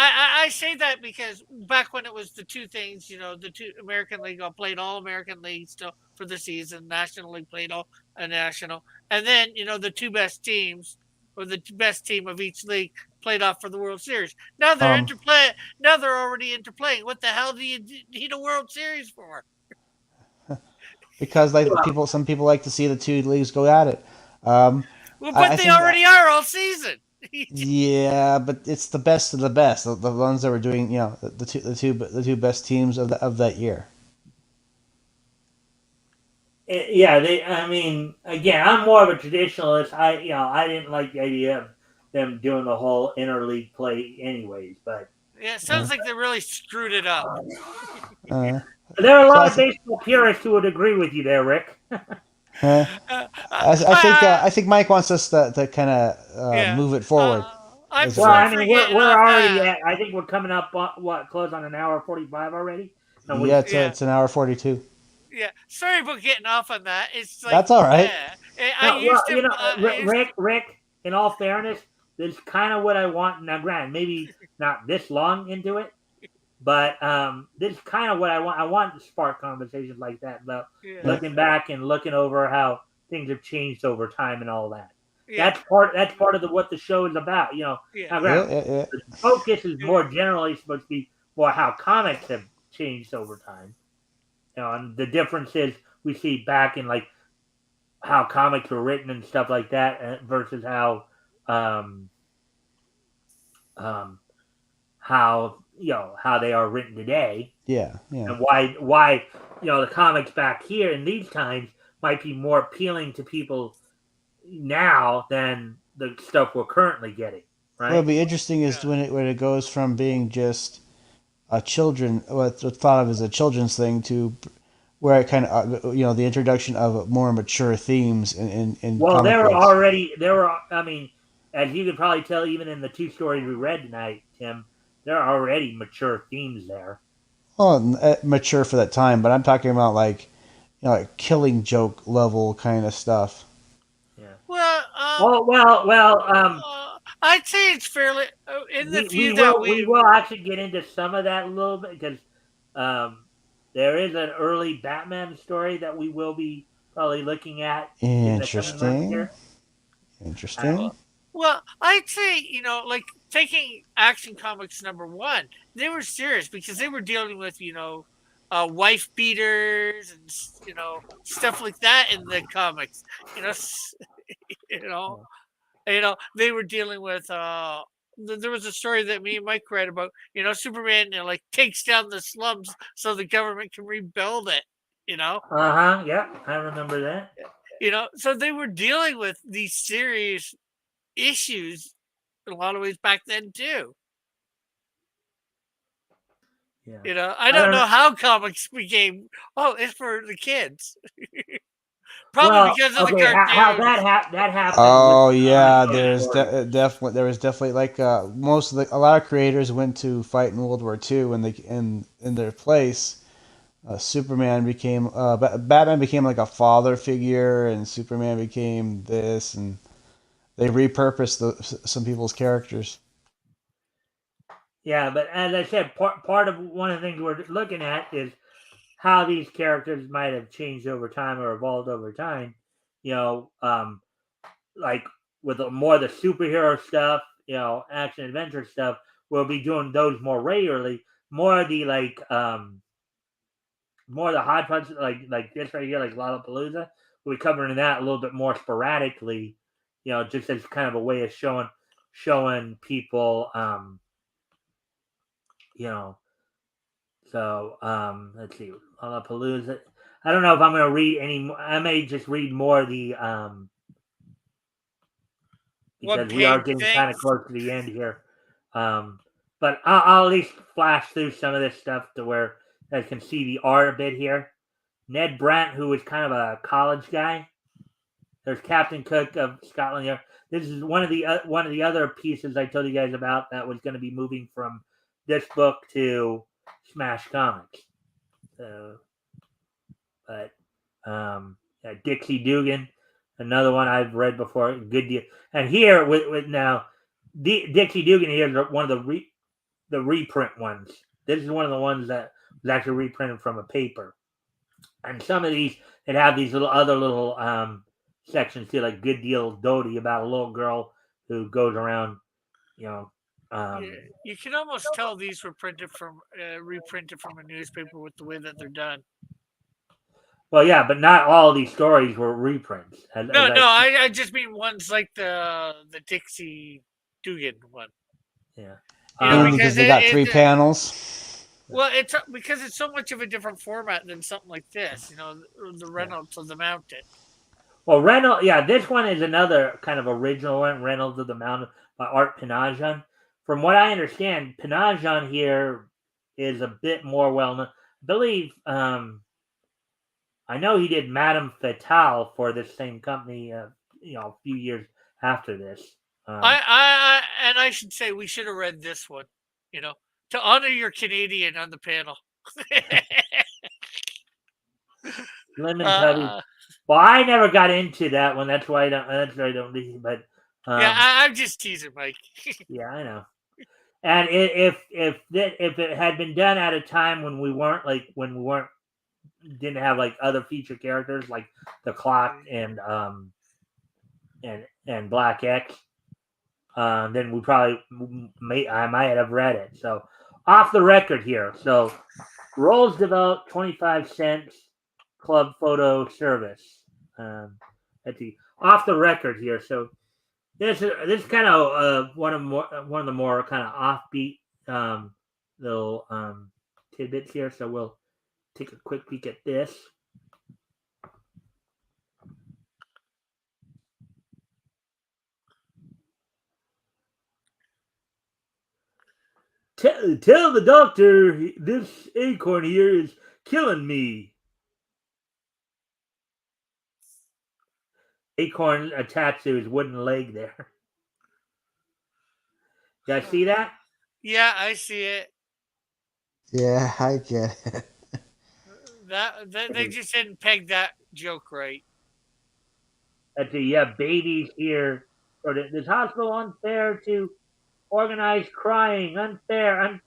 I say that because back when it was the two things, the two American League played all American League still for the season. National League played all a national, and then the two best teams or the best team of each league played off for the World Series. Now they're Um, interplay. Now they're already interplaying. What the hell do you need a World Series for? because like some people like to see the two leagues go at it. Um, Well, I but they think already are all season. yeah, but it's the best of the best. The ones that were doing, the two best teams of that year. Yeah, they. I mean, again, I'm more of a traditionalist. I didn't like the idea of them doing the whole interleague play, anyways. But Yeah, it Uh, sounds like they really screwed it up. uh, there are a so lot of baseball purists who would agree with you there, Rick. uh, Uh, uh, I think Mike wants us to kind of yeah, move it forward. I'm Is it Well, sorry right? I for mean, getting we're off already that. at. I think we're coming up. Close on an hour 45 already, and Yeah, we. Yeah, it's an hour 42. yeah. Sorry about getting off on that. It's like, That's all right. I No, well, used to. I used, Rick. In all fairness, this is kind of what I want. Now, granted, maybe not this long into it, but this is kind of what I want. I want to spark conversations like that about yeah, Yeah, looking back and looking over how things have changed over time and all that. yeah, That's part of what the show is about. yeah, Now, yeah, granted, yeah, yeah. the focus is yeah, more generally supposed to be more how comics have changed over time. And the difference is we see back in how comics were written and stuff like that versus um, um, how they are written today, Yeah, yeah. and why the comics back here in these times might be more appealing to people now than the stuff we're currently getting, What'll right? be interesting is yeah. when it goes from being just a children, what's thought of as a children's thing to where it kind of the introduction of more mature themes in Well, comic books. there were. I mean, as you could probably tell, even in the two stories we read tonight, Tim, there are already mature themes there. Well, mature for that time, but I'm talking about like like Killing Joke level kind of stuff. Yeah. Well, Well. I'd say it's fairly in the We few that we we. will actually get into some of that a little bit because um, there is an early Batman story that we will be probably looking at in the coming months Interesting. here. Uh, Interesting. Well, I'd say like taking Action Comics #1, they were serious because they were dealing with wife beaters and stuff like that in the comics. You know, you know, they were dealing with. There was a story that me and Mike read about. Superman like takes down the slums so the government can rebuild it. You know, huh. Yeah, I remember that. so they were dealing with these serious issues in a lot of ways back then too. Yeah. I I don't don't know. know how comics became. Oh, it's for the kids. Probably Well, because of the okay. How cartoons. that happened with Oh the yeah, short there's story. definitely there was definitely like most of a lot of creators went to fight in World War II, and they in their place, Superman became Batman became like a father figure, and Superman became this, and they repurposed some people's characters. Yeah, but as I said, part of one of the things we're looking at is how these characters might have changed over time or evolved over time. You know, like with more of the superhero stuff, action adventure stuff, we'll be doing those more regularly. More of the more of the hodgepodge, like this right here, like Lollapalooza. We'll be covering that a little bit more sporadically, just as kind of a way of showing people, you know. So let's see, Lollapalooza. I don't know if I'm going to read any more. I may just read more of the One because we are page getting kind of things. close to the end here. Um, but I'll at least flash through some of this stuff to where I can see the art a bit here. Ned Brant, who was kind of a college guy. There's Captain Cook of Scotland Yard. This is one of the other pieces I told you guys about that was going to be moving from this book to Smash Comics. So, but yeah, Dixie Dugan, another one I've read before. Good deal. And here with now, Dixie Dugan here is one of the reprint ones. This is one of the ones that was actually reprinted from a paper. And some of these that have these other little sections too, like Good Deal Dodie about a little girl who goes around, you know. Yeah, Um, you can almost tell these were reprinted from a newspaper with the way that they're done. well, yeah, but not all these stories were reprints. As No, I no, I just mean ones like the Dixie Dugan one. yeah. Mainly Because because they got three panels. well, it's because it's so much of a different format than something like this. The Yeah. Reynolds of the Mountain. Well, Reynolds, yeah, this one is another kind of original one, Reynolds of the Mountain by Art Pinajon. From what I understand, Pinajon here is a bit more well known. I believe, I know he did Madame Fatale for this same company, a few years after this. And I should say we should have read this one. You know, to honor your Canadian on the panel. Lemon Tubby. uh, Well, I never got into that one. That's why I don't. That's why I don't read. But yeah, um, I'm just teasing, Mike. yeah, I know. And if it had been done at a time when we weren't didn't have like other feature characters like the Clock and Black X, then we probably I might have read it. So off the record here. So Rolls developed 25 cents club photo service. At the off the record here. So this is kind of one of the more kind of offbeat little tidbits here. So we'll take a quick peek at this. Tell the doctor this acorn here is killing me. Acorn attached to his wooden leg there. You guys see that? Yeah, I see it. Yeah, I get it. That they just didn't peg that joke right. Let's see. You have babies here. Or this hospital unfair to organized crying. Unfair.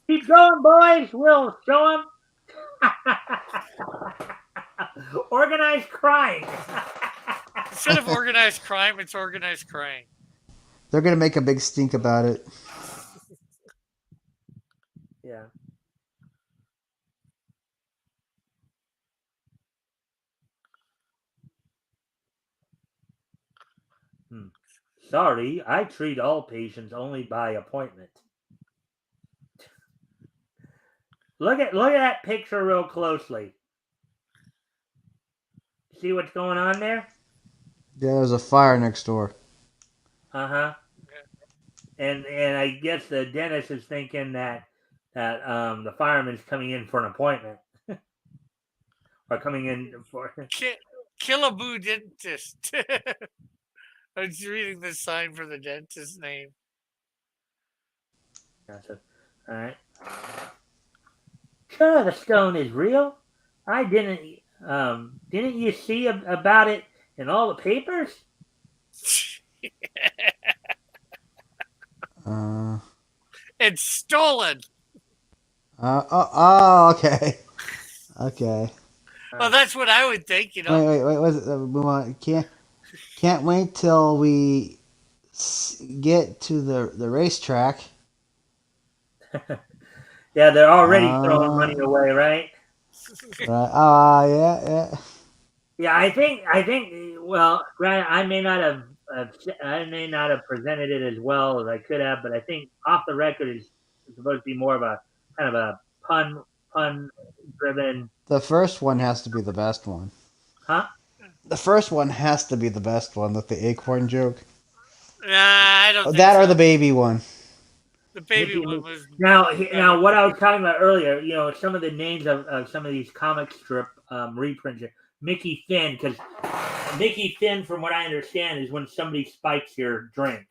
Keep going, boys. We'll show them. Organized crying. Instead of organized crime, it's organized crying. They're gonna make a big stink about it. Yeah. Hmm. Sorry, I treat all patients only by appointment. Look at that picture real closely. See what's going on there? Yeah, there's a fire next door. Uh-huh. And I guess the dentist is thinking that the fireman's coming in for an appointment. Or coming in for Killaboo dentist. I was reading the sign for the dentist's name. Gotcha. Alright. Sure the stone is real. I didn't you see about it in all the papers? Uh, and stolen. Okay. Okay. Well, that's what I would think, Wait. Was it? We want can't wait till we get to the racetrack. Yeah, they're already throwing money Uh, away, right? right. Yeah. Yeah, I think. Well, granted, I may not have presented it as well as I could have, but I think off the record is supposed to be more of a kind of a pun driven, The first one has to be the best one. huh? The first one has to be the best one with the acorn joke. Nah, I don't think That or so. the baby one. The baby Mickey. one was Now, better. what I was talking about earlier, some of the names of some of these comic strip reprints, Mickey Finn, because Mickey Finn, from what I understand, is when somebody spikes your drink.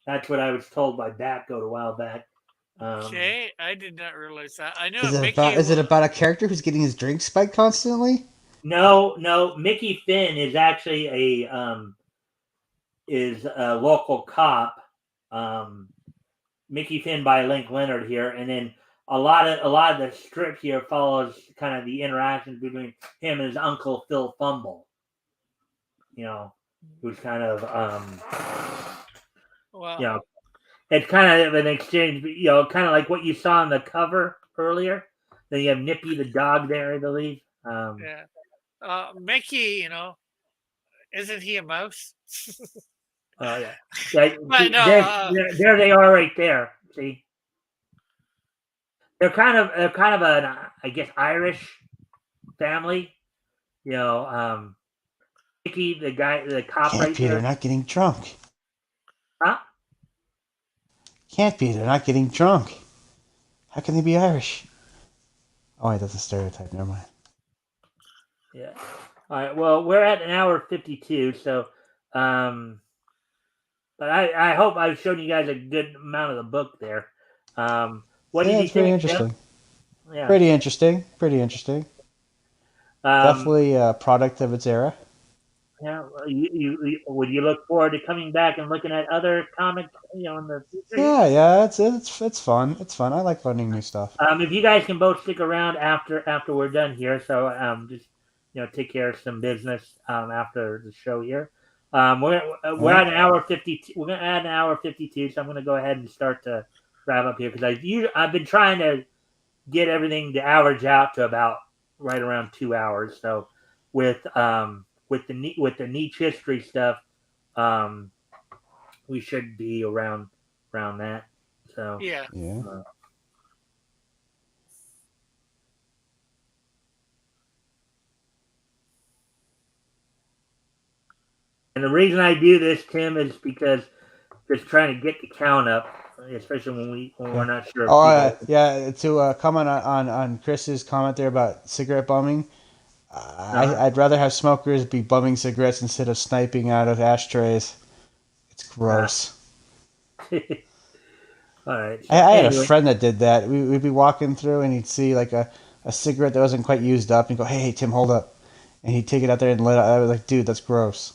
That's what I was told by Batgoat a while back. Okay, I did not realize that. I knew Is it Mickey about? Is it was. about a character who's getting his drink spiked constantly? No, Mickey Finn is actually a local cop. Um, Mickey Finn by Link Leonard here, and then a lot of the strip here follows kind of the interactions between him and his uncle Phil Fumble. Who's kind of Well, you know it's kind of an exchange, kind of like what you saw on the cover earlier. Then you have Nippy the dog there, I believe. yeah. Mickey, isn't he a mouse? Oh yeah. But no, There they are right there. See, they're kind of an I guess Irish family. You know, Mickey, the cop Can't right be. They're there. not getting drunk. Huh? Can't be. They're not getting drunk. How can they be Irish? Oh wait, that's a stereotype. Never mind. Yeah. All right. Well, we're at an hour 52, so um, but I hope I've shown you guys a good amount of the book there. What did Yeah, you it's pretty think, Tim? interesting. Yeah. Pretty interesting. Pretty interesting. Um, Definitely a product of its era. yeah. Would you look forward to coming back and looking at other comics, in the future here? Yeah. It's fun. It's fun. I like learning new stuff. If you guys can both stick around after we're done here, so just take care of some business after the show here. We're All at an hour 50. We're gonna add an hour 52, so I'm gonna go ahead and start to wrap up here because I've been trying to get everything to average out to about right around 2 hours. So with the niche history stuff, um, we should be around that. So. yeah. Yeah. And the reason I do this, Tim, is because just trying to get the count up, especially when we're not sure Oh if people. yeah. To comment on Chris's comment there about cigarette bumming, I'd rather have smokers be bumming cigarettes instead of sniping out of ashtrays. It's gross. All right. I, So I had a anyway, friend that did that. We'd be walking through and he'd see like a cigarette that wasn't quite used up and he'd go, hey, Tim, hold up. And he'd take it out there and lit it. I was like, dude, that's gross.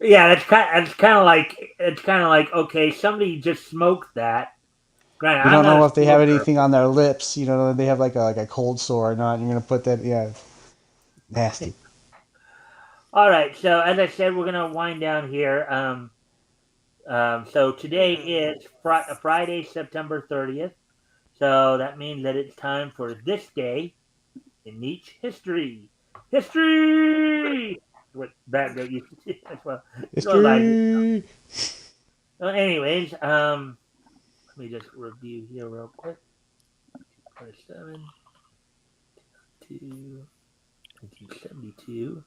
yeah, it's kind of like okay, somebody just smoked that. Granted, You I'm don't not know a if they have smoker. anything on their lips. You know, they have like a cold sore or not. And you're going to put that, yeah, nasty. All right. So as I said, we're gonna wind down here. So today is Friday, September 30th. So that means that it's time for this day in niche history. History. What that go used to do as well. Well, History. anyways, let me just review here real quick. 27 to 1972,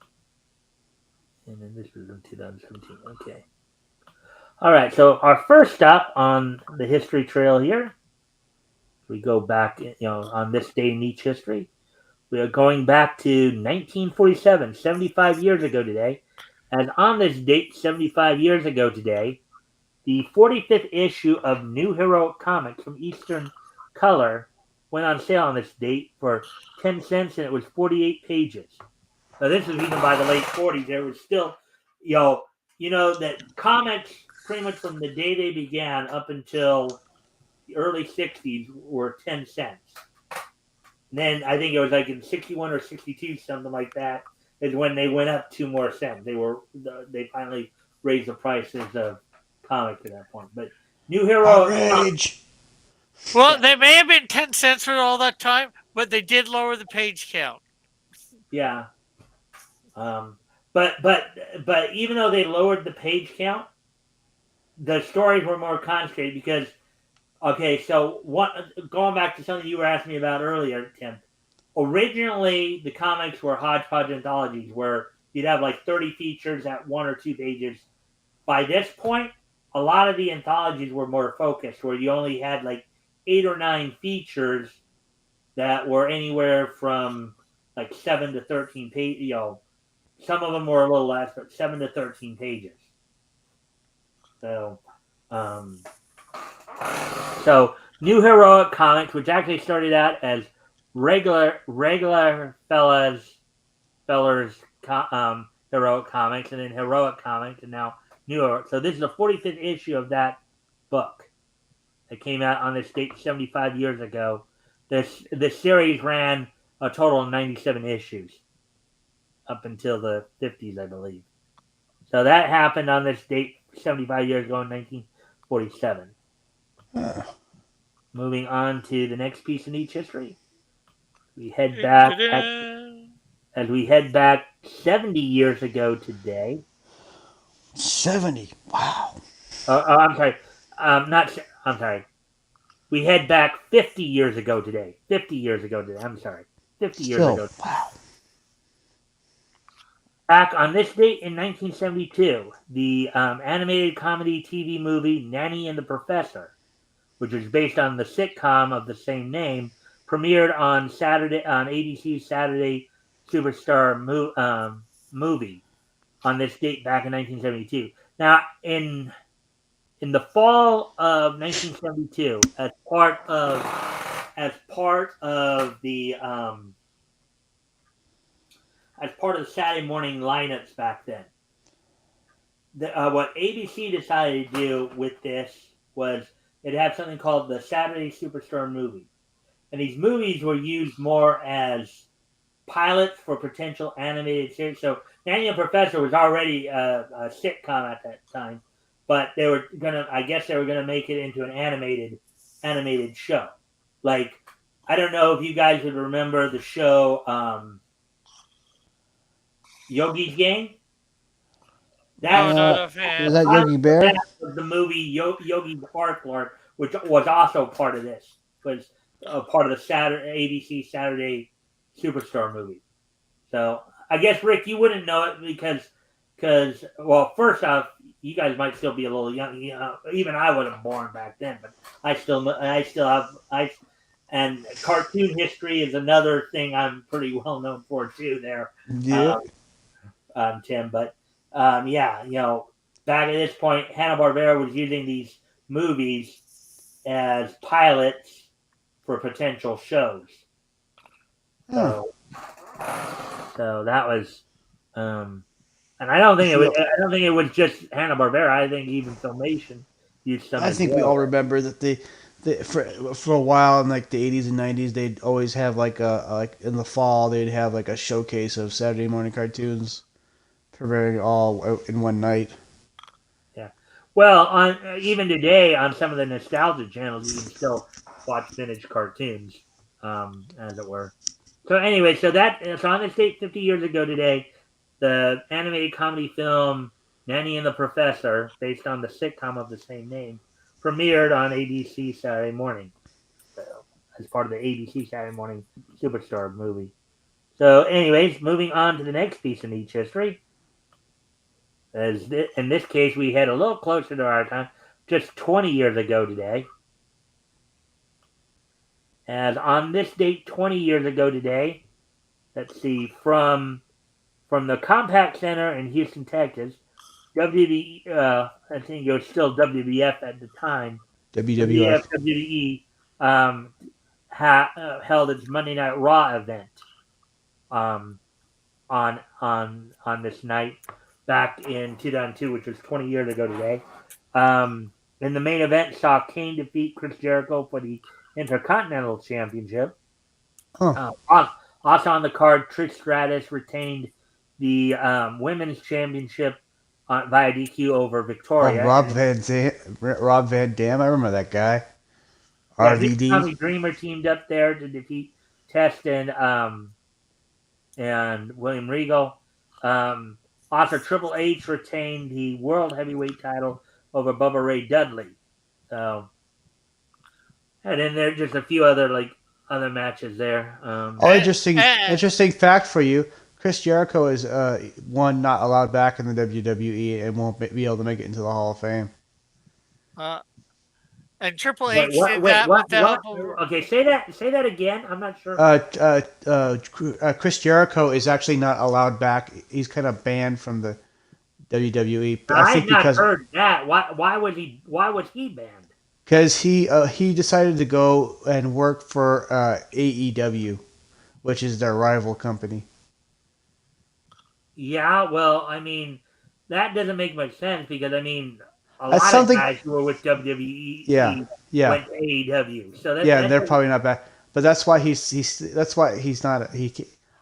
and then this was in 2017. Okay. All right. So our first stop on the history trail here, we go back, on this day in niche history. We are going back to 1947, 75 years ago today. And on this date, 75 years ago today, the 45th issue of New Heroic Comics from Eastern Color went on sale on this date for 10 cents, and it was 48 pages. Now, this was even by the late 40s. There was still, that comics pretty much from the day they began up until the early 60s were 10 cents. And then I think it was like in 61 or 62, something like that, is when they went up 2 more cents. They finally raised the prices of comics at that point. But New Hero, Outrage! Well, they may have been 10 cents for all that time, but they did lower the page count. yeah. But even though they lowered the page count, the stories were more concentrated because okay, so going back to something you were asking me about earlier, Tim. Originally, the comics were hodgepodge anthologies where you'd have like 30 features at 1 or 2 pages. By this point, a lot of the anthologies were more focused, where you only had like 8 or 9 features that were anywhere from like 7 to 13 pages. Some of them were a little less, but 7 to 13 pages. So, New Heroic Comics, which actually started out as regular fellers Heroic Comics, and then Heroic Comics, and now New Heroic. So this is the 45th issue of that book that came out on this date 75 years ago. This series ran a total of 97 issues up until the 50s, I believe. So that happened on this date 75 years ago in 1947. Moving on to the next piece in each history. We head back as we head back 70 years ago today. 70. Wow. I'm sorry. I'm sorry. We head back 50 years ago today. 50 years ago today. I'm sorry. 50 years ago. Wow. Back on this date in 1972, the animated comedy TV movie Nanny and the Professor, which was based on the sitcom of the same name, premiered on ABC's Saturday Superstar movie on this date back in 1972. Now, in the fall of 1972, as part of the Saturday morning lineups back then, what ABC decided to do with this was it had something called the Saturday Superstorm movie. And these movies were used more as pilots for potential animated series. So Nanny and Professor was already a sitcom at that time, but they were gonna make it into an animated show. Like, I don't know if you guys would remember the show Yogi's Game. Not a fan. Was that Yogi Bear? That was the movie Yogi Parklor, which was also part of this. Was part of the ABC Saturday Superstar movie. So I guess Rick, you wouldn't know it because well, first off, you guys might still be a little young. Even I wasn't born back then, but I still have and cartoon history is another thing I'm pretty well known for too. There, Yeah. Tim, but yeah, back at this point, Hanna-Barbera was using these movies as pilots for potential shows. So that was, and I don't think it was just Hanna-Barbera. I think even Filmation used some. I think we all remember that for a while in like the 80s and 90s, they'd always have like in the fall they'd have like a showcase of Saturday morning cartoons, premiering all in one night. Yeah, well, even today on some of the nostalgia channels, you can still watch vintage cartoons, as it were. So anyway, so on this date 50 years ago today, the animated comedy film Nanny and the Professor, based on the sitcom of the same name, premiered on ABC Saturday morning, as part of the ABC Saturday morning Superstar movie. So anyways, moving on to the next piece in each history. In this case, we head a little closer to our time, just 20 years ago today. As on this date 20 years ago today, let's see, from the Compaq Center in Houston, Texas, WWE, I think it was still WWF at the time, WWF. WWE held its Monday Night Raw event on this night back in 2002, which was 20 years ago today. In the main event, saw Kane defeat Chris Jericho for the Intercontinental Championship. Huh. Also on the card, Trish Stratus retained the Women's Championship via DQ over Oh, Victoria. Rob Van Dam. I remember that guy. Yeah, he and RVD. Tommy Dreamer teamed up there to defeat Test and William Regal. Also, Triple H retained the World Heavyweight title over Bubba Ray Dudley. So, and then there's just a few other matches there. Oh, And, interesting fact for you. Chris Jericho is one not allowed back in the WWE and won't be able to make it into the Hall of Fame. uh, and Triple Wait, H what? did Wait, that what? with the What? help of. Okay, say that again. I'm not sure. Chris Jericho is actually not allowed back. He's kind of banned from the WWE. Now, I I had think not because heard that. Why was he? Why was he banned? he decided to go and work for AEW, which is their rival company. Yeah, well, I mean, that doesn't make much sense because I mean, a That's lot of something. guys who were with Yeah, WWE yeah, went to AEW. So yeah. And that they're doesn't. probably not back. But that's why that's why he's not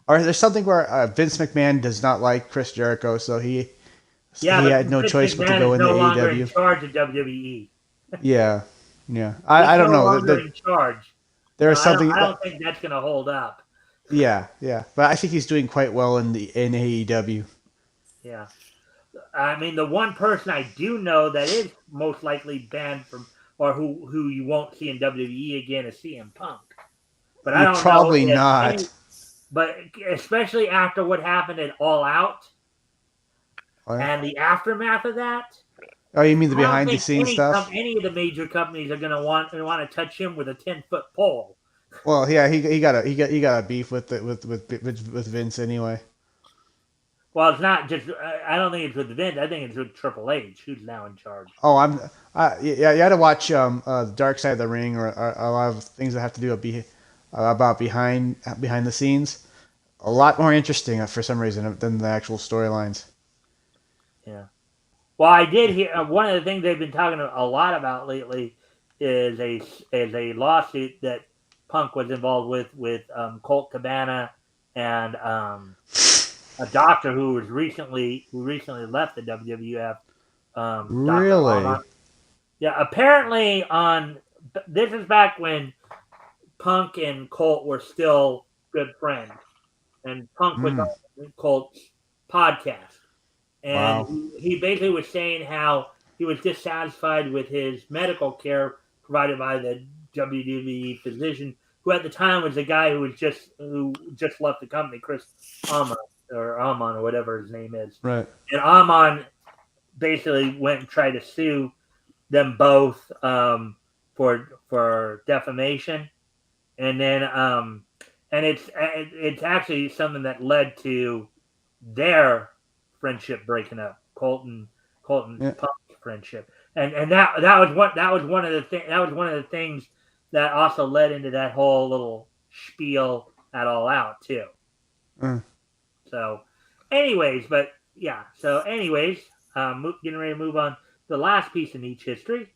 Or there's something where Vince McMahon does not like Chris Jericho, so Yeah, he but had no Vince choice but to McMahon go is into no longer in AEW. charge of WWE. Yeah, yeah. He's I don't no know. longer in charge. So There's something I that don't think that's going to hold up. yeah, yeah. But I think he's doing quite well in AEW. Yeah. I mean, the one person I do know that is most likely banned from, or who you won't see in WWE again is CM Punk. But I You don't know probably if not. any. But especially after what happened at All Out Oh, yeah? and the aftermath of that, Oh, you mean the I don't behind the think scenes stuff? any of the major companies are going to want to touch him with a 10-foot pole. Well, yeah, he got a beef with with Vince anyway. Well, it's not just. I don't think it's with Vince. I think it's with Triple H, who's now in charge. Oh, yeah. You had to watch the Dark Side of the Ring or a lot of things that have to do with about behind the scenes. A lot more interesting for some reason than the actual storylines. Yeah. Well, I did hear one of the things they've been talking a lot about lately is a lawsuit that Punk was involved with Colt Cabana and a doctor who recently left the WWF, Doctor Really? Ahmad. Yeah, apparently this is back when Punk and Colt were still good friends, and Punk was Mm, on Colt's podcast. And wow. he basically was saying how he was dissatisfied with his medical care provided by the WWE physician, who at the time was the guy who just left the company, Chris Amon or whatever his name is. Right. And Amon basically went and tried to sue them both for defamation, and then and it's actually something that led to their friendship breaking up. Colton Yeah. Punk's friendship, and that was one of the things that also led into that whole little spiel at All Out too. Uh, So, anyways, but yeah. So, anyways, getting ready to move on to the last piece in each history,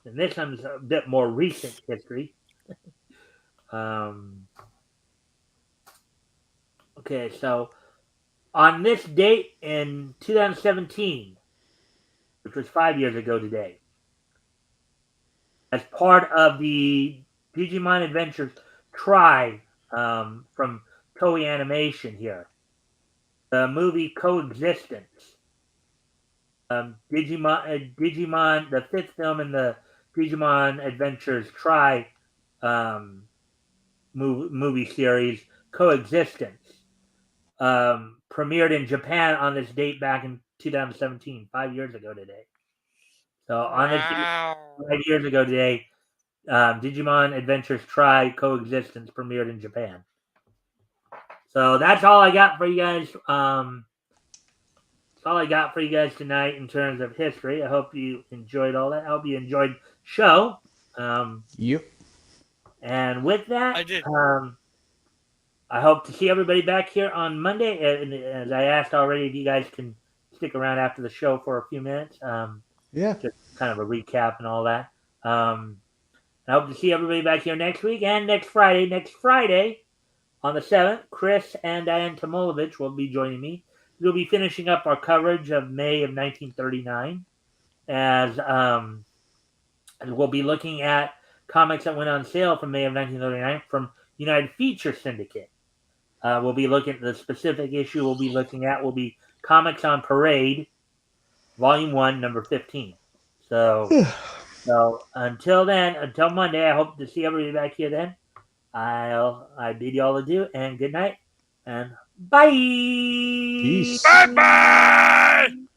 and this one's a bit more recent history. Um, okay, so on this date in 2017, which was 5 years ago today, as part of the Digimon Adventures Try from Toei Animation here, the movie Coexistence. Digimon, the fifth film in the Digimon Adventures Try movie series, Coexistence, premiered in Japan on this date back in 2017, 5 years ago today. So on this date, Wow. 5 years ago today, Digimon Adventures Try Coexistence premiered in Japan. So that's all I got for you guys. That's all I got for you guys tonight in terms of history. I hope you enjoyed all that. I hope you enjoyed the show. yep. And with that, I did. I hope to see everybody back here on Monday. And as I asked already, if you guys can stick around after the show for a few minutes. Yeah. just kind of a recap and all that. I hope to see everybody back here next week and next Friday. Next Friday on the 7th, Chris and Diane Tomolovich will be joining me. We'll be finishing up our coverage of May of 1939 as we'll be looking at comics that went on sale from May of 1939 from United Feature Syndicate. We'll be looking at the specific issue we'll be looking at will be Comics on Parade, Volume 1, number 15. So until then, until Monday, I hope to see everybody back here then. I bid you all adieu and good night and bye. Peace. Bye bye.